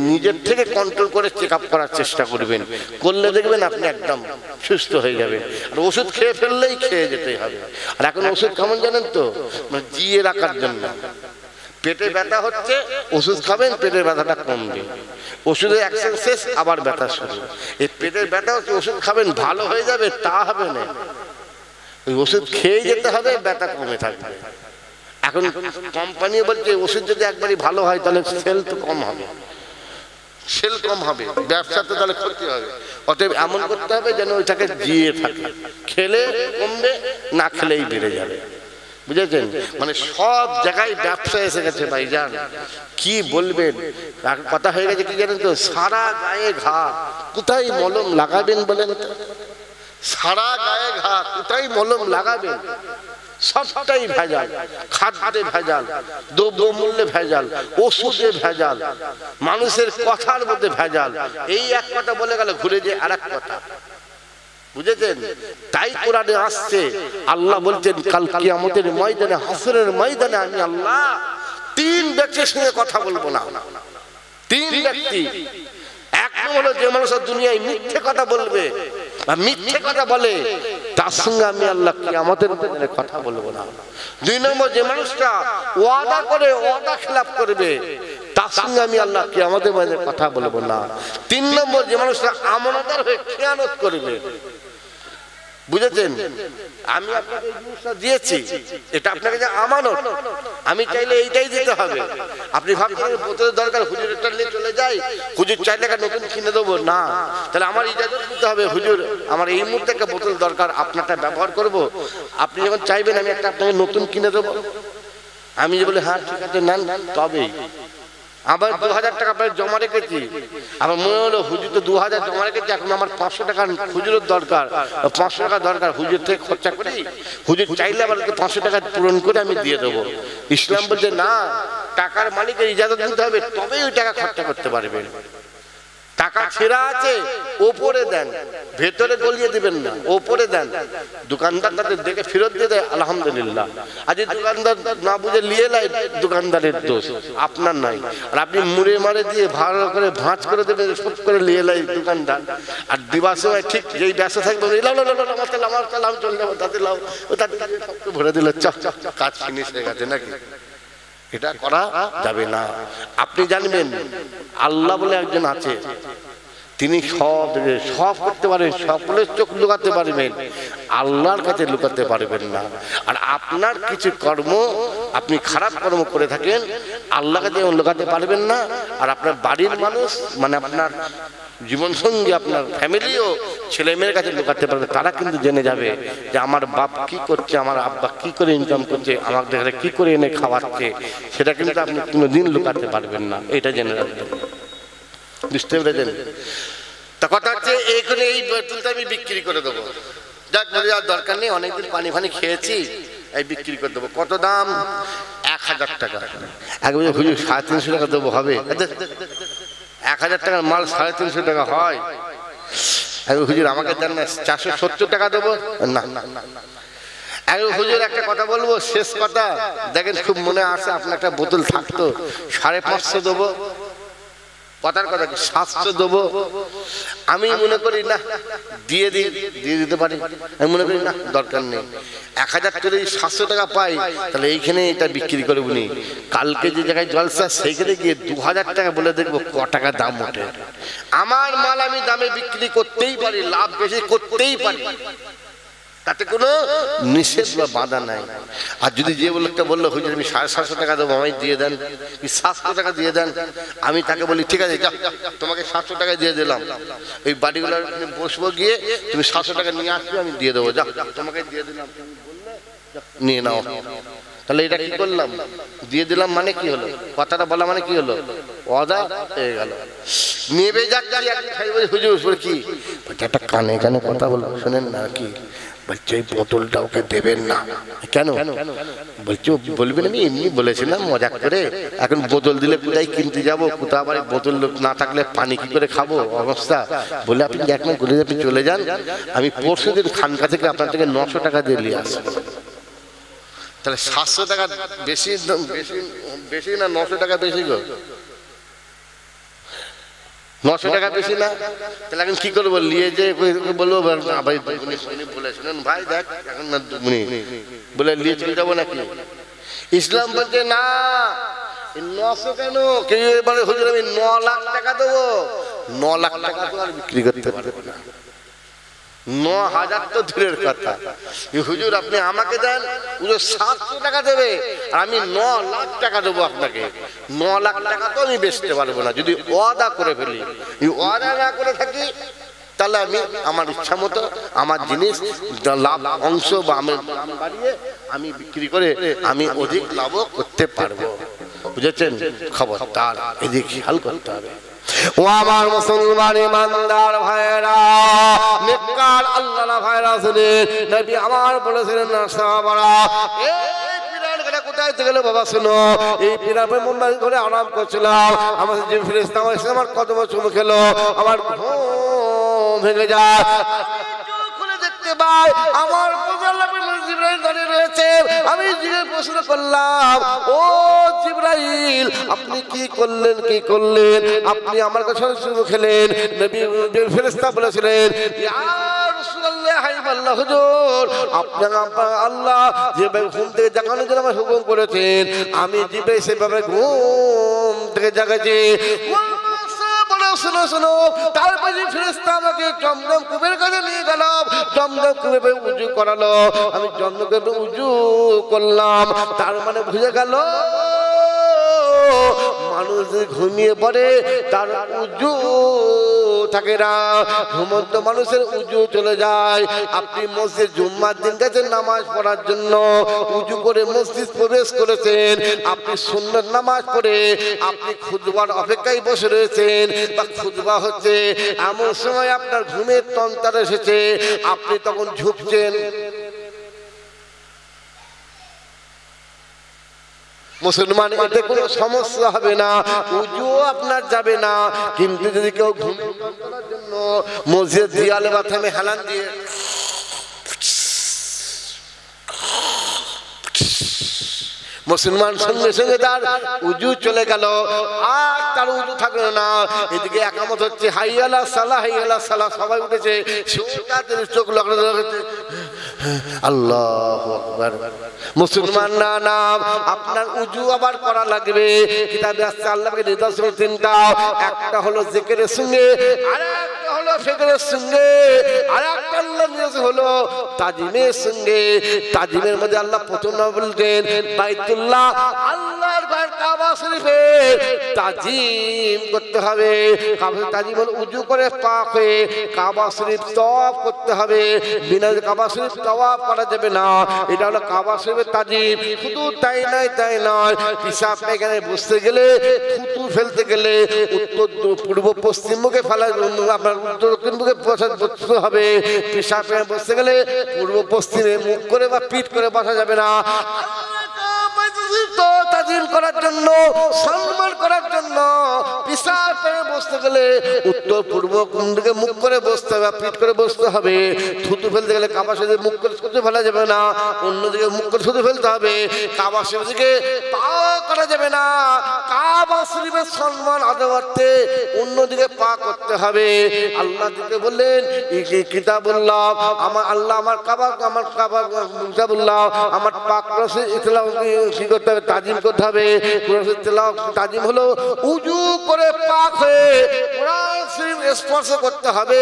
A: নিজের থেকে কন্ট্রোল করে চেক আপ করার চেষ্টা করবেন, করলে দেখবেন আপনি একদম সুস্থ হয়ে যাবেন। আর ওষুধ খেয়ে ফেললেই খেয়ে যেতেই হবে। আর এখন ওষুধ কেমন জানেন তো, মানে জিয়ে রাখার জন্য। পেটে ব্যথা হচ্ছে, ওষুধ খাবেন, পেটের ব্যথাটা কমবে। ওষুধের অ্যাকশন শেষ, আবার ব্যথা শুরু। এই পেটের ব্যথা হচ্ছে, ওষুধ খাবেন ভালো হয়ে যাবে তা হবে না, ওই ওষুধ খেয়ে যেতে হবে, ব্যথা কমে থাকবে। এখন কোম্পানি বলছে ওষুধ যদি একবারই ভালো হয় তাহলে সেল তো কম হবে, সেল কম হবে, ব্যবসাতে তাহলে ক্ষতি হবে। অতএব এমন করতে হবে যেন ওইটাকে জিয়ে থাকে, খেলে কমবে, না খেলেই বেড়ে যাবে। বুঝেছেন? মানে সব জায়গায় ব্যবসা এসে গেছে ভাইজান, কি বলবেন। কথা হয়ে গেছে কি জানেন তো, সারা গায়ে ঘা, কোথায় মলম লাগাবেন বলেন তো? সারা গায়ে ঘা, কোথায় মলম লাগাবেন? সবটাই ভেজাল, খাদ্যে ভেজাল, দ্রব্যমূল্যে ভেজাল, ওষুধে ভেজাল, মানুষের কথার মধ্যে ভেজাল। এই এক কথা বলে গেল, ঘুরে যে আর এক কথা। বুঝেছেন? তাই কোরআনে আসছে, আল্লাহ বলছেন কাল কিয়ামতের ময়দানে, হাসরের ময়দানে আমি আল্লাহ তিন ব্যক্তির সঙ্গে কথা বলবো না। তিন ব্যক্তি, এক নম্বর হলো যে মানুষ দুনিয়ায় মিথ্যে কথা বলবে বা মিথ্যে কথা বলে, তার সঙ্গে আমি আল্লাহ কিয়ামতের ময়দানে কথা বলবো না। দুই নম্বর যে মানুষটা ওয়াদা করে ওয়াদা খেলাপ করবে, তার সঙ্গে আমি আল্লাহ কিয়ামতের ময়দানে কথা বলবো না। তিন নম্বর যে মানুষটা আমানতদার হয়ে খেয়ানত করবে। বুঝেছেন? আমি আপনাকে এই জিনিসটা দিয়েছি, এটা আপনাকে যে আমানত, আমি চাইলে এইটাই দিতে হবে। আপনি ভাবছেন বোতলের দরকার, হুজুরের টানলে চলে যাই, হুজুর চাইলে নতুন কিনে দেবো না, তাহলে আমার ইজাজত দিতে হবে, হুজুর আমার এই মুহূর্তে একটা বোতল দরকার, আপনারটা ব্যবহার করব। আপনি যখন চাইবেন আমি একটা আপনাকে নতুন কিনে দেবো, আমি যে বলি হ্যাঁ ঠিক আছে নেন, তবেই। আবার 2000 টাকা আপনার জমা রেখেছি, আমার মনে হলো হুজুর তো 2000 জমা রেখেছি, এখন আমার 500 টাকা হুজুরের দরকার, 500 টাকা দরকার, হুজুর থেকে খরচা করি, হুজুর চাইলে আবার 500 টাকা পূরণ করে আমি দিয়ে দেবো। ইসলাম বলছে না, টাকার মালিকের ইজাজত দিতে হবে, তবেই ওই টাকা খরচা করতে পারবেন। টাকা ছেঁড়া আছে, ওপরে দেন, ভেতরে গলিয়ে দিবেন না, ওপরে দেন। দোকানদার তাদের দেখে ফেরত দিয়ে দেয়, আলহামদুলিল্লাহ। আজ দোকানদার না বুঝে নিয়ে নেয়, দোকানদারের দোষ, আপনার নাই। আর আপনি মুড়ে মারে দিয়ে ভালো করে ভাঁজ করে দেবেন, সব করে নিয়ে নেয় দোকানদার। আর দিবার সময় ঠিক যেই ব্যবসা থাকবে, আমার চলে যাবো, তাদের লাভ, ও তাদের সবকে ভরে দিল, কাজ ফিনিশ হয়ে গেছে নাকি? এটা করা যাবে না। আপনি জানবেন আল্লাহ বলে একজন আছে, তিনি সব করতে পারেন, সকলের চোখ লুকাতে পারবেন, আল্লাহর কাছে লুকাতে পারবেন না। আর আপনার কিছু কর্ম, আপনি খারাপ কর্ম করে থাকেন, আল্লাহর কাছে লুকাতে পারবেন না। আর আপনার বাড়ির মানুষ, মানে আপনার জীবনসঙ্গী, আপনার ফ্যামিলিও ছেলে মেয়ের কাছে লুকাতে পারবে। তারা কিন্তু জেনে যাবে যে আমার বাপ কি করছে, আমার আব্বা কি করে ইনকাম করছে, আমাদের কি করে এনে খাওয়াচ্ছে, সেটা কিন্তু আপনি কোনোদিন লুকাতে পারবেন না। এটা জেনে রাখবেন। বুঝতে পেরেছেন? তা কথা হচ্ছে এইখানে এই বোতলটা আমি বিক্রি করে দেবো, যাক বলে আর দরকার নেই, অনেকদিন পানি ফানি খেয়েছি, এই বিক্রি করে দেবো। কত দাম? 1000 টাকা। একবার হুজুর 350 টাকা দেবো, হবে? 1000 টাকার মাল 350 টাকা হয়? হুজুর আমাকে দেন না, 470 টাকা দেবো। না হুজুর একটা কথা বলবো, শেষ কথা, দেখেন খুব মনে আসে, আপনার একটা বোতল থাকতো, 550 দেবো। কথার কথা কি 700 দেবো? আমি মনে করি না, দিয়ে দিতে পারি। আমি মনে করি না, দরকার নেই। 1000 করে 700 টাকা পাই, তাহলে এইখানে এটা বিক্রি করে বলি, কালকে যে জায়গায় জলসা সেইখানে গিয়ে 2000 টাকা বলে দেখবো ক টাকা দাম ওঠে। আমার মাল আমি দামে বিক্রি করতেই পারি, লাভ বেশি করতেই পারি। তাতে কোনো নিষেধ বা বাধা নাই। আর যদি যে লোকটা বললো হুজুর আমি 750 টাকা দেবো, আমায় দিয়ে দেন, 700 টাকা দিয়ে দেন, আমি তাকে বলি ঠিক আছে তোমাকে 700 টাকা দিয়ে দিলাম, এই বাড়িগুলো বসবো, গিয়ে তুমি 700 টাকা নিয়ে আসবে, আমি দিয়ে দেবো, যা তোমাকে দিয়ে দিলাম, নিয়ে নাও। তাহলে এটা কি করলাম? দিয়ে দিলাম মানে কি হলো? কথাটা বলা মানে কি হলো? ওয়াদা হয়ে গেল। নেবে যাক হুজুর কি একটা কানে কানে কথা বলবো, শোনেন না কি বলছে, এই বোতলটা ওকে দেবেন না। কেন বলছো? বলবেন আমি এমনি বলেছিলাম মজাক করে, এখন বোতল দিলে কোথায় কিনতে যাবো, কোথাও আবার বোতল না থাকলে পানি কি করে খাবো অবস্থা। বলে আপনি এক মিনিট বলে আপনি চলে যান, আমি পরশু দিন খানকা থেকে আপনার থেকে 900 টাকা দিয়ে নিয়ে আসবো। তাহলে 700 টাকা বেশি বেশি বেশি না 900 টাকা বেশি গো? 900 টাকা বেশি না? তাহলে এখন কি করবো? নিয়ে যে বলবো ভাই বলেছিলেন ভাই দেখ এখন না বলে নিয়ে চলে যাবো নাকি? ইসলাম বলছে না, 900 কেন, কেউ বলে হুজুর আমি 9 লাখ টাকা দেবো। 9 লাখ টাকা তো আর বিক্রি করতে পারবে না, 9,000 তো দূরের কথা। হুজুর আপনি আমাকে দেন, হুজুর 700 টাকা দেবে, আর আমি 9 লাখ টাকা দেবো আপনাকে। 9 লাখ টাকা তো আমি বেচতে পারবো না যদি ওয়াদা করে ফেলি। ওয়াদা না করে থাকি তাহলে আমি আমার ইচ্ছা মতো আমার জিনিস লাভ অংশ বা আমি দাম বাড়িয়ে আমি বিক্রি করে আমি অধিক লাভ করতে পারবো। বুঝেছেন? খবরদার এদিকে খেয়াল করতে হবে। ও আমার মুসলমান ইমানদার ভাইরা, নেককার আল্লাহর ভাইরা, শুনেন নবী আমার বলেছিলেন না সাহাবারা, এই পিরান করে কোথায় গেল বাবা? শুনো, এই পিরানের মুম্বাই করে আরাম করছিলাম, আমার যে ফেরেশতা এসে আমার কদম চুমু খেলো, আমার ঘুম ভেঙে যায়, খুলে দেখতে পাই আমার জিবরাইল দাঁড়িয়ে রয়েছে। আমি জিজ্ঞেস প্রশ্ন করলাম, ও জিবরাইল আপনি কি করলেন, কি করলেন? আপনি আমার কাছে চুমু খেলেন। নবী ফেরেশতা বলেছিলেন, ইয়া রাসূলুল্লাহ হাবিবাল্লাহ হুজুর, আপনার আল্লাহ যেভাবে ঘুম থেকে জাগানোর জন্য আমাকে হুকুম করেছেন, আমি জিবরাইল সেভাবে ঘুম থেকে জাগাচ্ছি। শোনো শোনো, তারপরে ফেরেশতা আমাকে জমজম কূপের কাছে নিয়ে গেল, জমজম কূপে উজু করালো, আমি জমজম কূপে উজু করলাম। তার মানে বুঝে গেল মানুষ ঘুমিয়ে পড়ে তার উজু থাকে না, ঘুমন্ত মানুষের উজু চলে যায়। আপনি মসজিদ জুম্মার দিন গেছেন নামাজ পড়ার জন্য, উজু করে মসজিদ প্রবেশ করেছেন, আপনি সুন্নত নামাজ পড়ে আপনি খুতবার অপেক্ষায় বসে রয়েছেন, বা খুতবা হচ্ছে, এমন সময় আপনার ঘুমের তন্ত্র এসেছে, আপনি তখন ঝুঁকছেন। মুসলমান এতে কোনো সমস্যা হবে না, উজু আপনার যাবে না। কিন্তু যদি কেউ ঘুমের যন্ত্রণার জন্য মসজিদ দেয়ালে বা থেমে হেলান দিয়ে মুসলমান সঙ্গে সঙ্গে তার উজু চলে গেল, আর তার উজু থাকলো না। এদিকে একামত হচ্ছে, হাইয়া আলা সালাহ, হাইয়া আলা সালাহ, সবাই উঠেছে, চোখ লাগানো হচ্ছে, আল্লাহু আকবার। মুসলমান না নাম আপনার উজু আবার করা লাগবে। কিতাবে আছে আল্লাহকে নিদর্শন তিনটা, একটা হলো জিকিরের সঙ্গে, আরেকটা হলো ফিকিরের সঙ্গে, আরেকটা আল্লাহর নিদর্শন হলো তাজিমের সঙ্গে। তাজিমের মধ্যে আল্লাহ প্রথম নাম বলতেন বাইতুল্লাহ, আল্লাহর ঘর কাবা শরীফের তাজিম করতে হবে। কাবা তাজিম হলো উজু করে পাক হয়ে কাবা শরীফ তওয়াফ করতে হবে, বিনা কাবা শরীফ তওয়াফ করা যাবে না। এটা হলো কাবা শরীফের তাজিম। শুধু তাই নয়, পিশাব পায়খানায় বসতে গেলে, থুতু ফেলতে গেলে উত্তর পূর্ব পশ্চিম মুখে ফেলা, আপনার উত্তর দক্ষিণ মুখে বসতে হবে। পিশাব পায়খানায় বসতে গেলে পূর্ব পশ্চিমে মুখ করে বা পিঠ করে বসা যাবে না। তাজিম করার জন্য, সম্মান করার জন্য পিশাব পায়খানায় বসতে গেলে উত্তর পূর্ব কোন দিকে মুখ করে বসতে হবে, পিঠ করে বসতে হবে। থুতু ফেলতে গেলে কাবা শরীফে মুখ করে থুতু ফেলা যাবে না, অন্যদিকে মুখ করে থুতু ফেলতে হবে। কাবা শরীফে পা করা যাবে না, কাবা শরীফের সম্মান আদায়ার্থে অন্যদিকে পা করতে হবে। আল্লাহ দিকে বললেন কিতাবুল্লাহ, আমার আল্লাহ আমার কাবা কিতাবুল্লাহ, আমার পাক রসে ইসলাম কি করতে হবে, তাজিম করতে হবে। তাজিম হলো উজু করে পাক হয়ে কোরআন শরীফ স্পর্শ করতে হবে,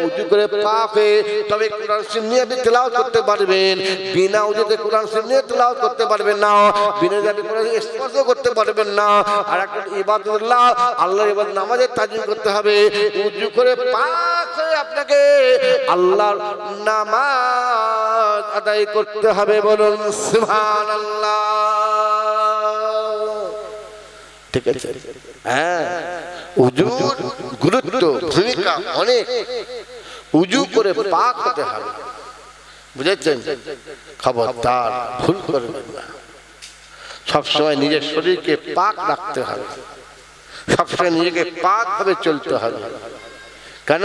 A: উজু করে পাক হয়ে তবে কোরআন শরীফ নিয়ে আপনি তেলাওয়াত করতে পারবেন। বিনা উজুতে কোরআন শরীফ নিয়ে তেলাওয়াত করতে পারবেন না, বিনা যাবে কোরআন স্পর্শ করতে পারবেন না। আর একটা ইবাদতুল্লাহ, আল্লাহর ইবাদত নামাজের তাজিম করতে হবে। উজু করে পাক হয়ে আপনাকে আল্লাহর নামাজ আদায় করতে হবে। বলুন সুবহানাল্লাহ। ঠিক আছে? হ্যাঁ, উজুর গুরুত্ব ভূমিকা অনেক। উজু করে পাক হতে হবে, বুঝেছেন? খবরদার ভুল করবেন না। সবসময় নিজের শরীরকে পাক রাখতে হবে, সবসময় নিজেকে পাক ভাবে চলতে হবে। কেন?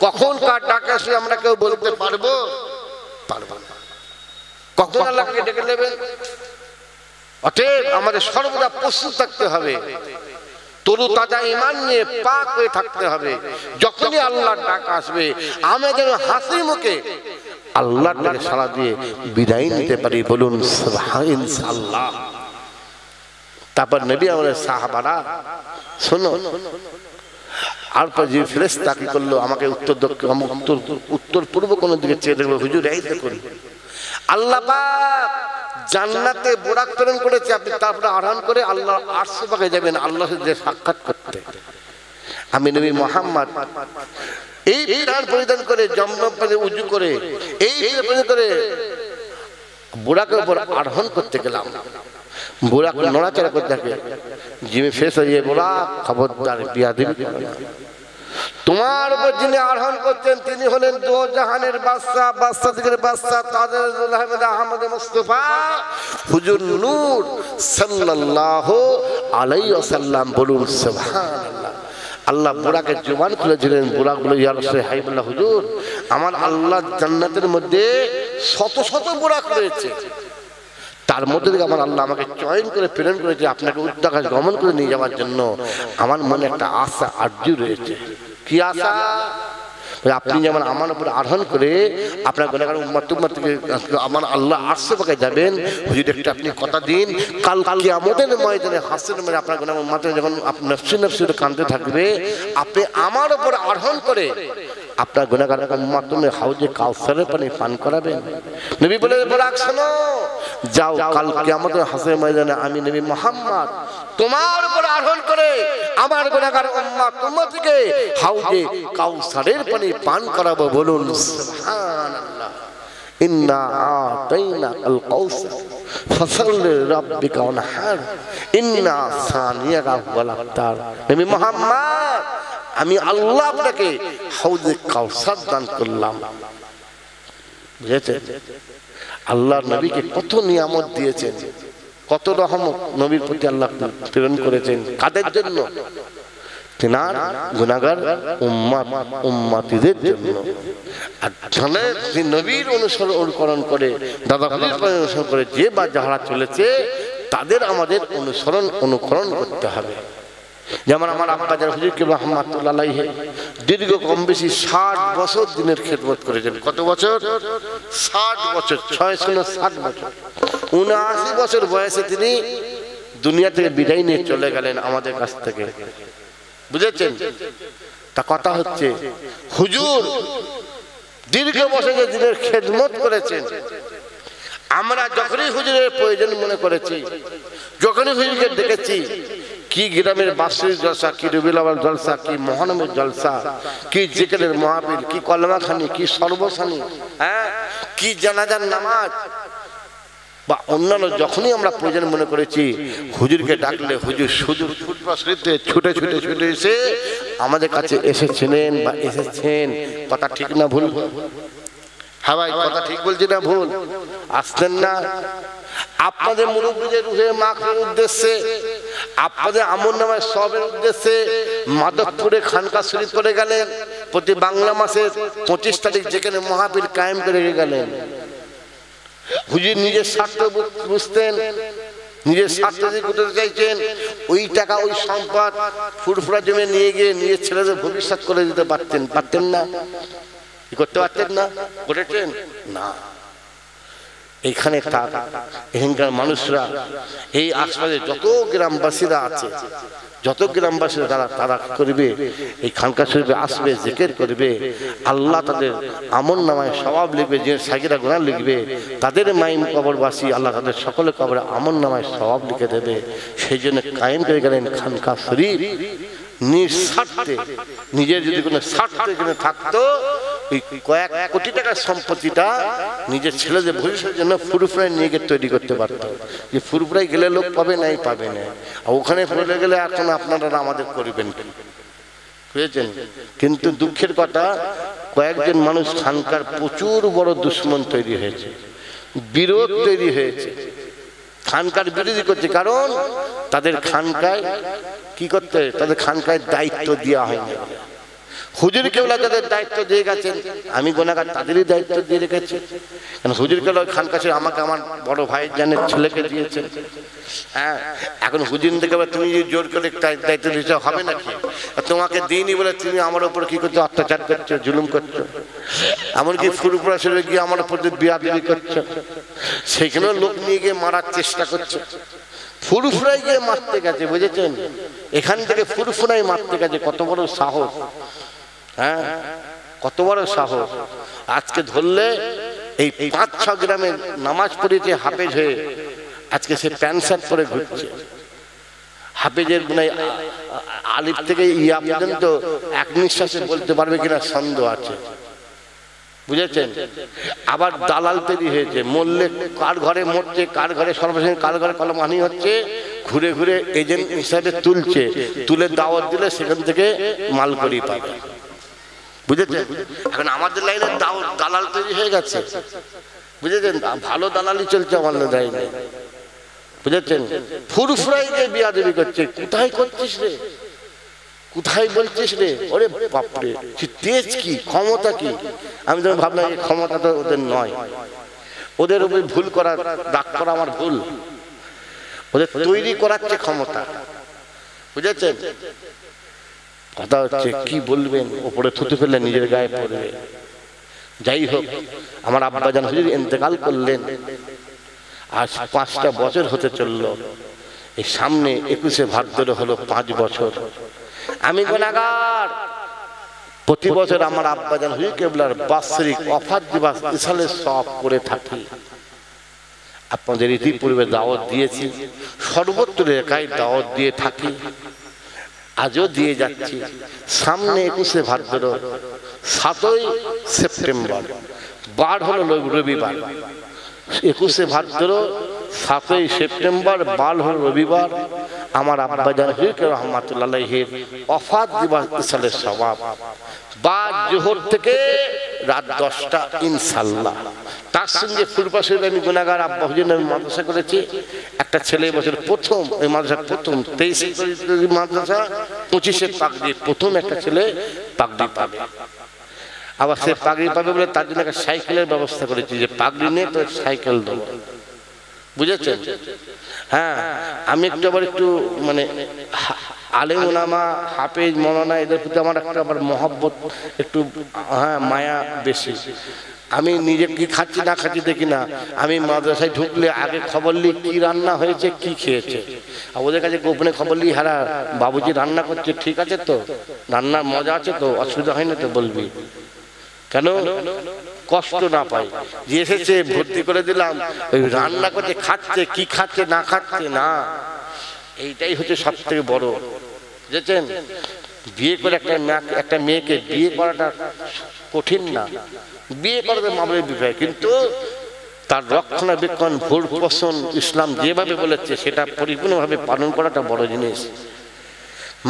A: কখন কার ডাক আসে আমরা কেউ বলতে পারবো না। কখন আল্লাহকে ডেকে নেবেন? অতএব আমাদের সর্বদা প্রস্তুত থাকতে হবে, তরু তাজা ঈমান নিয়ে পাক হয়ে থাকতে হবে। যখনই আল্লাহর ডাক আসবে আমরা যেন হাসি মুখে আল্লাহর ডাকে সাড়া দিয়ে বিদায় নিতে পারি। বলুন ইনশাআল্লাহ। তারপর নবী আমাদের সাহাবারা শোনো, আর পর যে ফেরেশতা কি করলো, আমাকে উত্তর পূর্ব কোন দিকে চেয়ে দেখলো। হুজুর এই দেখুন, আল্লাহ পাক জান্নাতে বোরাক প্রেরণ করেছে, আপনি তারপরে আরাম করে আল্লাহ আরশ পাকে যাবেন আল্লাহর সাথে সাক্ষাৎ করতে। আমি নবী মুহাম্মদ এই বিধান পরিধান করে জমজমে উজু করে এই পরিধান করে বোরাকের উপর আরোহণ করতে গেলাম। বোরাক নড়াচড়া করতে থাকে, জিমে ফেস হয়ে বোরাক খবরদার বিয়াদবি করবে না। তোমার উপর যিনি আরোহণ করছেন তিনি হলেন দো জাহানের বাদশা, বাদশাদের বাদশা তাজুল আহমদ মুস্তাফা হুজুর নূর সাল্লাল্লাহু আলাইহি ওয়াসাল্লাম। বলুন সুবহানাল্লাহ। আল্লাহ বুরাকের জবান খুলেছিলেন, বুরাক বলে ইয়া রাসূলুল্লাহ হাবিবাল্লাহ হুজুর, আমার আল্লাহ জান্নাতের মধ্যে শত শত বুরাক রয়েছে, তার মধ্যে থেকে আমার আল্লাহ আমাকে চয়ন করে প্রেরণ করেছে আপনাকে উদ্দাকাশ গমন করে নিয়ে যাওয়ার জন্য। আমার মনে একটা আশা আরজু রয়েছে। কি আশা? আপনি যেমন আমার উপর আরোহণ করে আপনার গুনাহগার উম্মত থেকে আমার আল্লাহ আরশ পাকে যাবেন, হুজুর একটা আপনি কথা দিন, কাল কিয়ামতের ময়দানে হাসরের মধ্যে আপনার গুনাহগার উম্মত যখন আপনি নফসি নফসি কাঁদতে থাকবে, আপনি আমার উপর আরোহণ করে আপনার গুনাহগার উম্মত হাউজে কাউসারের পানি পান করাবেন। নবী বলে বুরাক শোনো, যাও কাল কিয়ামতের হাসরের ময়দানে আমি নবী মুহাম্মদ তোমার উপর আরোহণ করে আমার গুনাহগার উম্মতকে হাউজে কাউসারের পানি পান করাবো। বলুন সুবহানাল্লাহ। ইন্না আতাইনাকাল কাউসার ফাসাল্লি লিরাব্বিকা ওয়ানহার ইন্না সানিয়াকা হুয়াল আবতার। নবী মুহাম্মদ আমি আল্লাহ আপনাকে হাউজে কাউসার দান করলাম। বুঝেছেন? আল্লাহর নবীকে কত নিয়ামত দিয়েছেন, কত রহমত নবীর প্রতি আল্লাহ প্রেরণ করেছেন। কাদের জন্য? তিনার গুনাহগার উম্মতিদের জন্য। আর জানেন যে নবীর অনুসরণ করে, দাদা অনুসরণ করে যে বা যারা চলেছে তাদের আমাদের অনুকরণ করতে হবে। যেমন আমার আব্বা যারা হুজুর কিবলা রহমাতুল্লাহ আলাইহি দীর্ঘ কম বেশি 60 বছর দিনের খেদমত করেছেন। কত বছর? 60 বছর। 60 বছর। 79 বছর বয়সে তিনি দুনিয়া থেকে বিদায় নিয়ে চলে গেলেন আমাদের কাছ থেকে। বুঝেছেন? তা কথা হচ্ছে হুজুর দীর্ঘ বছর যে দিনের খেদমত করেছেন, আমরা যখনই হুজুরের প্রয়োজন মনে করেছি, যখনই হুজুরকে ডেকেছি, কি গ্রামের বার্ষিক জলসা, কি রবিউল আউয়াল জলসা, কি মহানমের জলসা, কি জিকিরের মাহফিল, কি কলমাখানি, কি সর্বসানি, হ্যাঁ, কি জানাজার নামাজ বা অন্যান্য যখনই আমরা প্রয়োজন মনে করেছি, হুজুরকে ডাকলে হুজুর সুদূর ফুটপাতে ছুটে ছুটে ছুটে এসে আমাদের কাছে এসেছিলেন বা এসেছেন। কথা ঠিক না ভুল? হ্যাঁ ভাই, কথা ঠিক বলছি না ভুল? আসতেন না? আপনাদের মুরব্বীদের রুহে মাখের উদ্দেশ্যে, আপনাদের আমলনামায় সবের উদ্দেশ্যে মাদকপুরে খানকা শরীফ করে গেলেন। প্রতি বাংলা মাসের 25 তারিখ যেখানে মাহফিল কায়েম করে গেলেন। হুজুর নিজের স্বার্থ বুঝতেন, নিজের স্বার্থ করতে চাইছেন। ওই টাকা ওই সম্পদ ফুরফুরা জমে নিয়ে গিয়ে নিজের ছেলেদের ভবিষ্যৎ করে দিতে পারতেন না? করতে পারতেন না? করেছেন না? এইখানে তার এখানকার মানুষরা এই আশপাশে যত গ্রামবাসীরা আছে, যত গ্রামবাসীরা তারা করবে, এই খানকা শরীফে আসবে, জিকির করবে, আল্লাহ তাদের আমল নামায় সওয়াব লিখবে, যে সাগিরা গুনাহ লিখবে, তাদের মাইম কবরবাসী আল্লাহ তাদের সকলে কবরে আমল নামায় সওয়াব লিখে দেবে। সেই জন্য কায়েম করে গেলেন খানকা শরীফ নিঃস্বার্থে। নিজের যদি কোনো স্বার্থ এখানে থাকতো, ওই কয়েক কোটি টাকার সম্পত্তিটা নিজের ছেলেদের ভবিষ্যতের জন্য ফুরফুরায় নিয়ে গিয়ে তৈরি করতে পারতো। যে ফুরফুরায় গেলে লোক পাবে নাই, পাবে না, আর ওখানে ফুলে গেলে এখন আপনারা আমাদের করবেন, বুঝেছেন? কিন্তু দুঃখের কথা, কয়েকজন মানুষ খানকার প্রচুর বড় দুশ্মন তৈরি হয়েছে, বিরোধ তৈরি হয়েছে, খানকার বিরোধী করছে। কারণ তাদের খানকায় কি করতে, তাদের খানকায় দায়িত্ব দেওয়া হয়নি। হুজুর কেবলা যাদের দায়িত্ব দিয়ে গেছেন, আমি গুনাহগার, তাদেরই দায়িত্ব দিয়ে রেখেছি। কারণ হুজুর কেবলা খানকা শরীফ আমাকে আমার বড় ভাই জানের ছেলেকে দিয়েছেন। হ্যাঁ, এখন হুজুর থেকে তুমি জোর করে দায়িত্ব দিতে হবে নাকি? তোমাকে দিইনি বলে তুমি আমার উপর কি করছো, অত্যাচার করছো, জুলুম করছো, এমনকি ফুরফুরা শরীফে গিয়ে আমার উপর বিয়াদবি করছো, সেখানেও লোক নিয়ে গিয়ে মারার চেষ্টা করছো। ফুরফুরাই গিয়ে মারতে গেছে, বুঝেছেন? এখান থেকে ফুরফুরাই মারতে গেছে, কত বড় সাহস! হ্যাঁ, কত বড় সাহস! আজকে ধরলে এই ৫-৬ গ্রামে নামাজ পড়েছে হাফেজ হয়ে, আজকে সে প্যান্ট শার্ট পরে ঘুরছে। হাফেজের আলিফ থেকে ইয়া পর্যন্ত এক নিঃশ্বাসে বলতে পারবে কিনা সন্দেহ আছে, বুঝেছেন? আবার দালাল তৈরি হয়েছে, মরলে কার ঘরে মরছে, কার ঘরে সর্বশেষ, কার ঘরে কলমহানি হচ্ছে, ঘুরে ঘুরে এজেন্ট হিসাবে তুলছে, তুলে দাওয়াত দিলে সেখান থেকে মাল করি পাবে, বুঝেছেন? এখন আমাদের লাইনে দালাল তৈরি হয়ে গেছে, বুঝেছেন? ভালো দালালি চলছে আমাদের লাইনে, বুঝেছেন? ফুরফুরাই গিয়ে বিয়াদবি করছে। কোথায় করছিস রে, কোথায় বলছিস রে? ওরে বাপরে, তেজ কি, ক্ষমতা কি! আমি তো ভাবলাম এই ক্ষমতা তো ওদের নয়, ওদের উপরে ভুল করা, রাগ করা আমার ভুল, ওদের তৈরি করাচ্ছে ক্ষমতা, বুঝেছেন? কথা হচ্ছে কি বলবেন, ওপরে থুতু ফেললে নিজের গায়ে পড়বে। যাই হোক, আমার আব্বাজান হুজুর ইন্তেকাল করলেন, আজ ৫টা বছর হতে চললো। এই সামনে ২১শে ভাদ্র হলো ৫ বছর। আমি গুনাহগার, প্রতি বছর আমার আব্বাজান হুজুর কেবলার বাৎসরিক ওফাত দিবস ইসালে সওয়াব করে থাকি। আপনাদের ইতিপূর্বে দাওয়াত দিয়েছি, সর্বত্র একাই দাওয়াত দিয়ে থাকি, আজও দিয়ে যাচ্ছি। সামনে ২১শে ভাদ্র, ৭ই সেপ্টেম্বর, বার হলো রবিবার। ২১শে ভাদ্র, ৭ই সেপ্টেম্বর, বার হলো রবিবার। আমার আব্বাজান হুজুর রহমাতুল্লাহ আলাইহির ওফাত দিবস ইসালের সওয়াব, বা জোহর থেকে রাত 10টা ইনশাআল্লাহ। তার সঙ্গে ফুরফুরা শরীফে আমি গুনাহগার আব্বা হুজুর আমি মাদ্রাসা করেছি। একটা ছেলে বছর প্রথম, ওই মাদ্রাসার প্রথম 23 মাদ্রাসা 25-এ পাগড়ি, প্রথম একটা ছেলে পাগড়ি পাবে। আবার সে পাগড়ি পাবে বলে তার জন্য একটা সাইকেলের ব্যবস্থা করেছি, যে পাগড়ি নিয়ে তো সাইকেল দেবো, বুঝেছেন? হ্যাঁ, আমি একটু আবার একটু মানে আলেম ওলামা, হাফেজ, মৌলানা এদের প্রতি আমার একটা আবার মহব্বত, একটু হ্যাঁ মায়া বেশি। আমি নিজে কি খাচ্ছি না খাচ্ছি দেখি না, আমি মাদ্রাসায় ঢুকলে আগে খবর নিই কি রান্না হয়েছে, কি খেয়েছে। আর ওদের কাছে গোপনে খবর নিই, হ্যাঁ বাবুজি রান্না করছে, ঠিক আছে তো, রান্নার মজা আছে তো, অসুবিধা হয় না তো, বলবি কেন, কষ্ট না পাই। যে এসেছে ভর্তি করে দিলাম, ওই রান্না করছে, খাচ্ছে, কি খাচ্ছে না খাচ্ছে না, এইটাই হচ্ছে সব থেকে বড়, বুঝেছেন? বিয়ে করে একটা মেয়েকে বিয়ে করাটা কঠিন না, বিয়ে করাতে মামলার বিষয়, কিন্তু তার রক্ষণাবেক্ষণ, ভোর পোষণ ইসলাম যেভাবে বলেছে সেটা পরিপূর্ণভাবে পালন করাটা বড় জিনিস।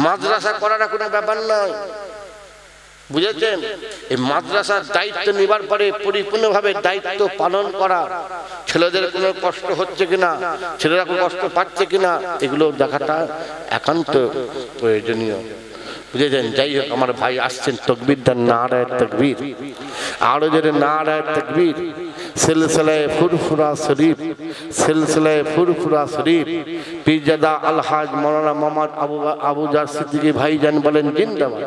A: মাদ্রাসা করাটা কোনো ব্যাপার নয়, বুঝেছেন? এই মাদ্রাসার দায়িত্ব নেবার পরে পরিপূর্ণভাবে দায়িত্ব পালন করা, ছেলেদের কোনো কষ্ট হচ্ছে কিনা, ছেলেরা কোনো কষ্ট পাচ্ছে কিনা, এগুলো দেখাটা একান্ত প্রয়োজনীয়, বুঝেছেন? যাই হোক, আমার ভাই আসছেন, তকবীর দেন, নারায়ে তাকবীর, আরো জোরে নারায়ে তাকবীর। সিলসিলায়ে ফুরফুরা শরীফ, সিলসিলায়ে ফুরফুরা শরীফ, পীরজাদা আলহাজ মাওলানা মোহাম্মদ আবু জার সিদ্দিকী ভাইজান বলেন জিন্দাবাদ।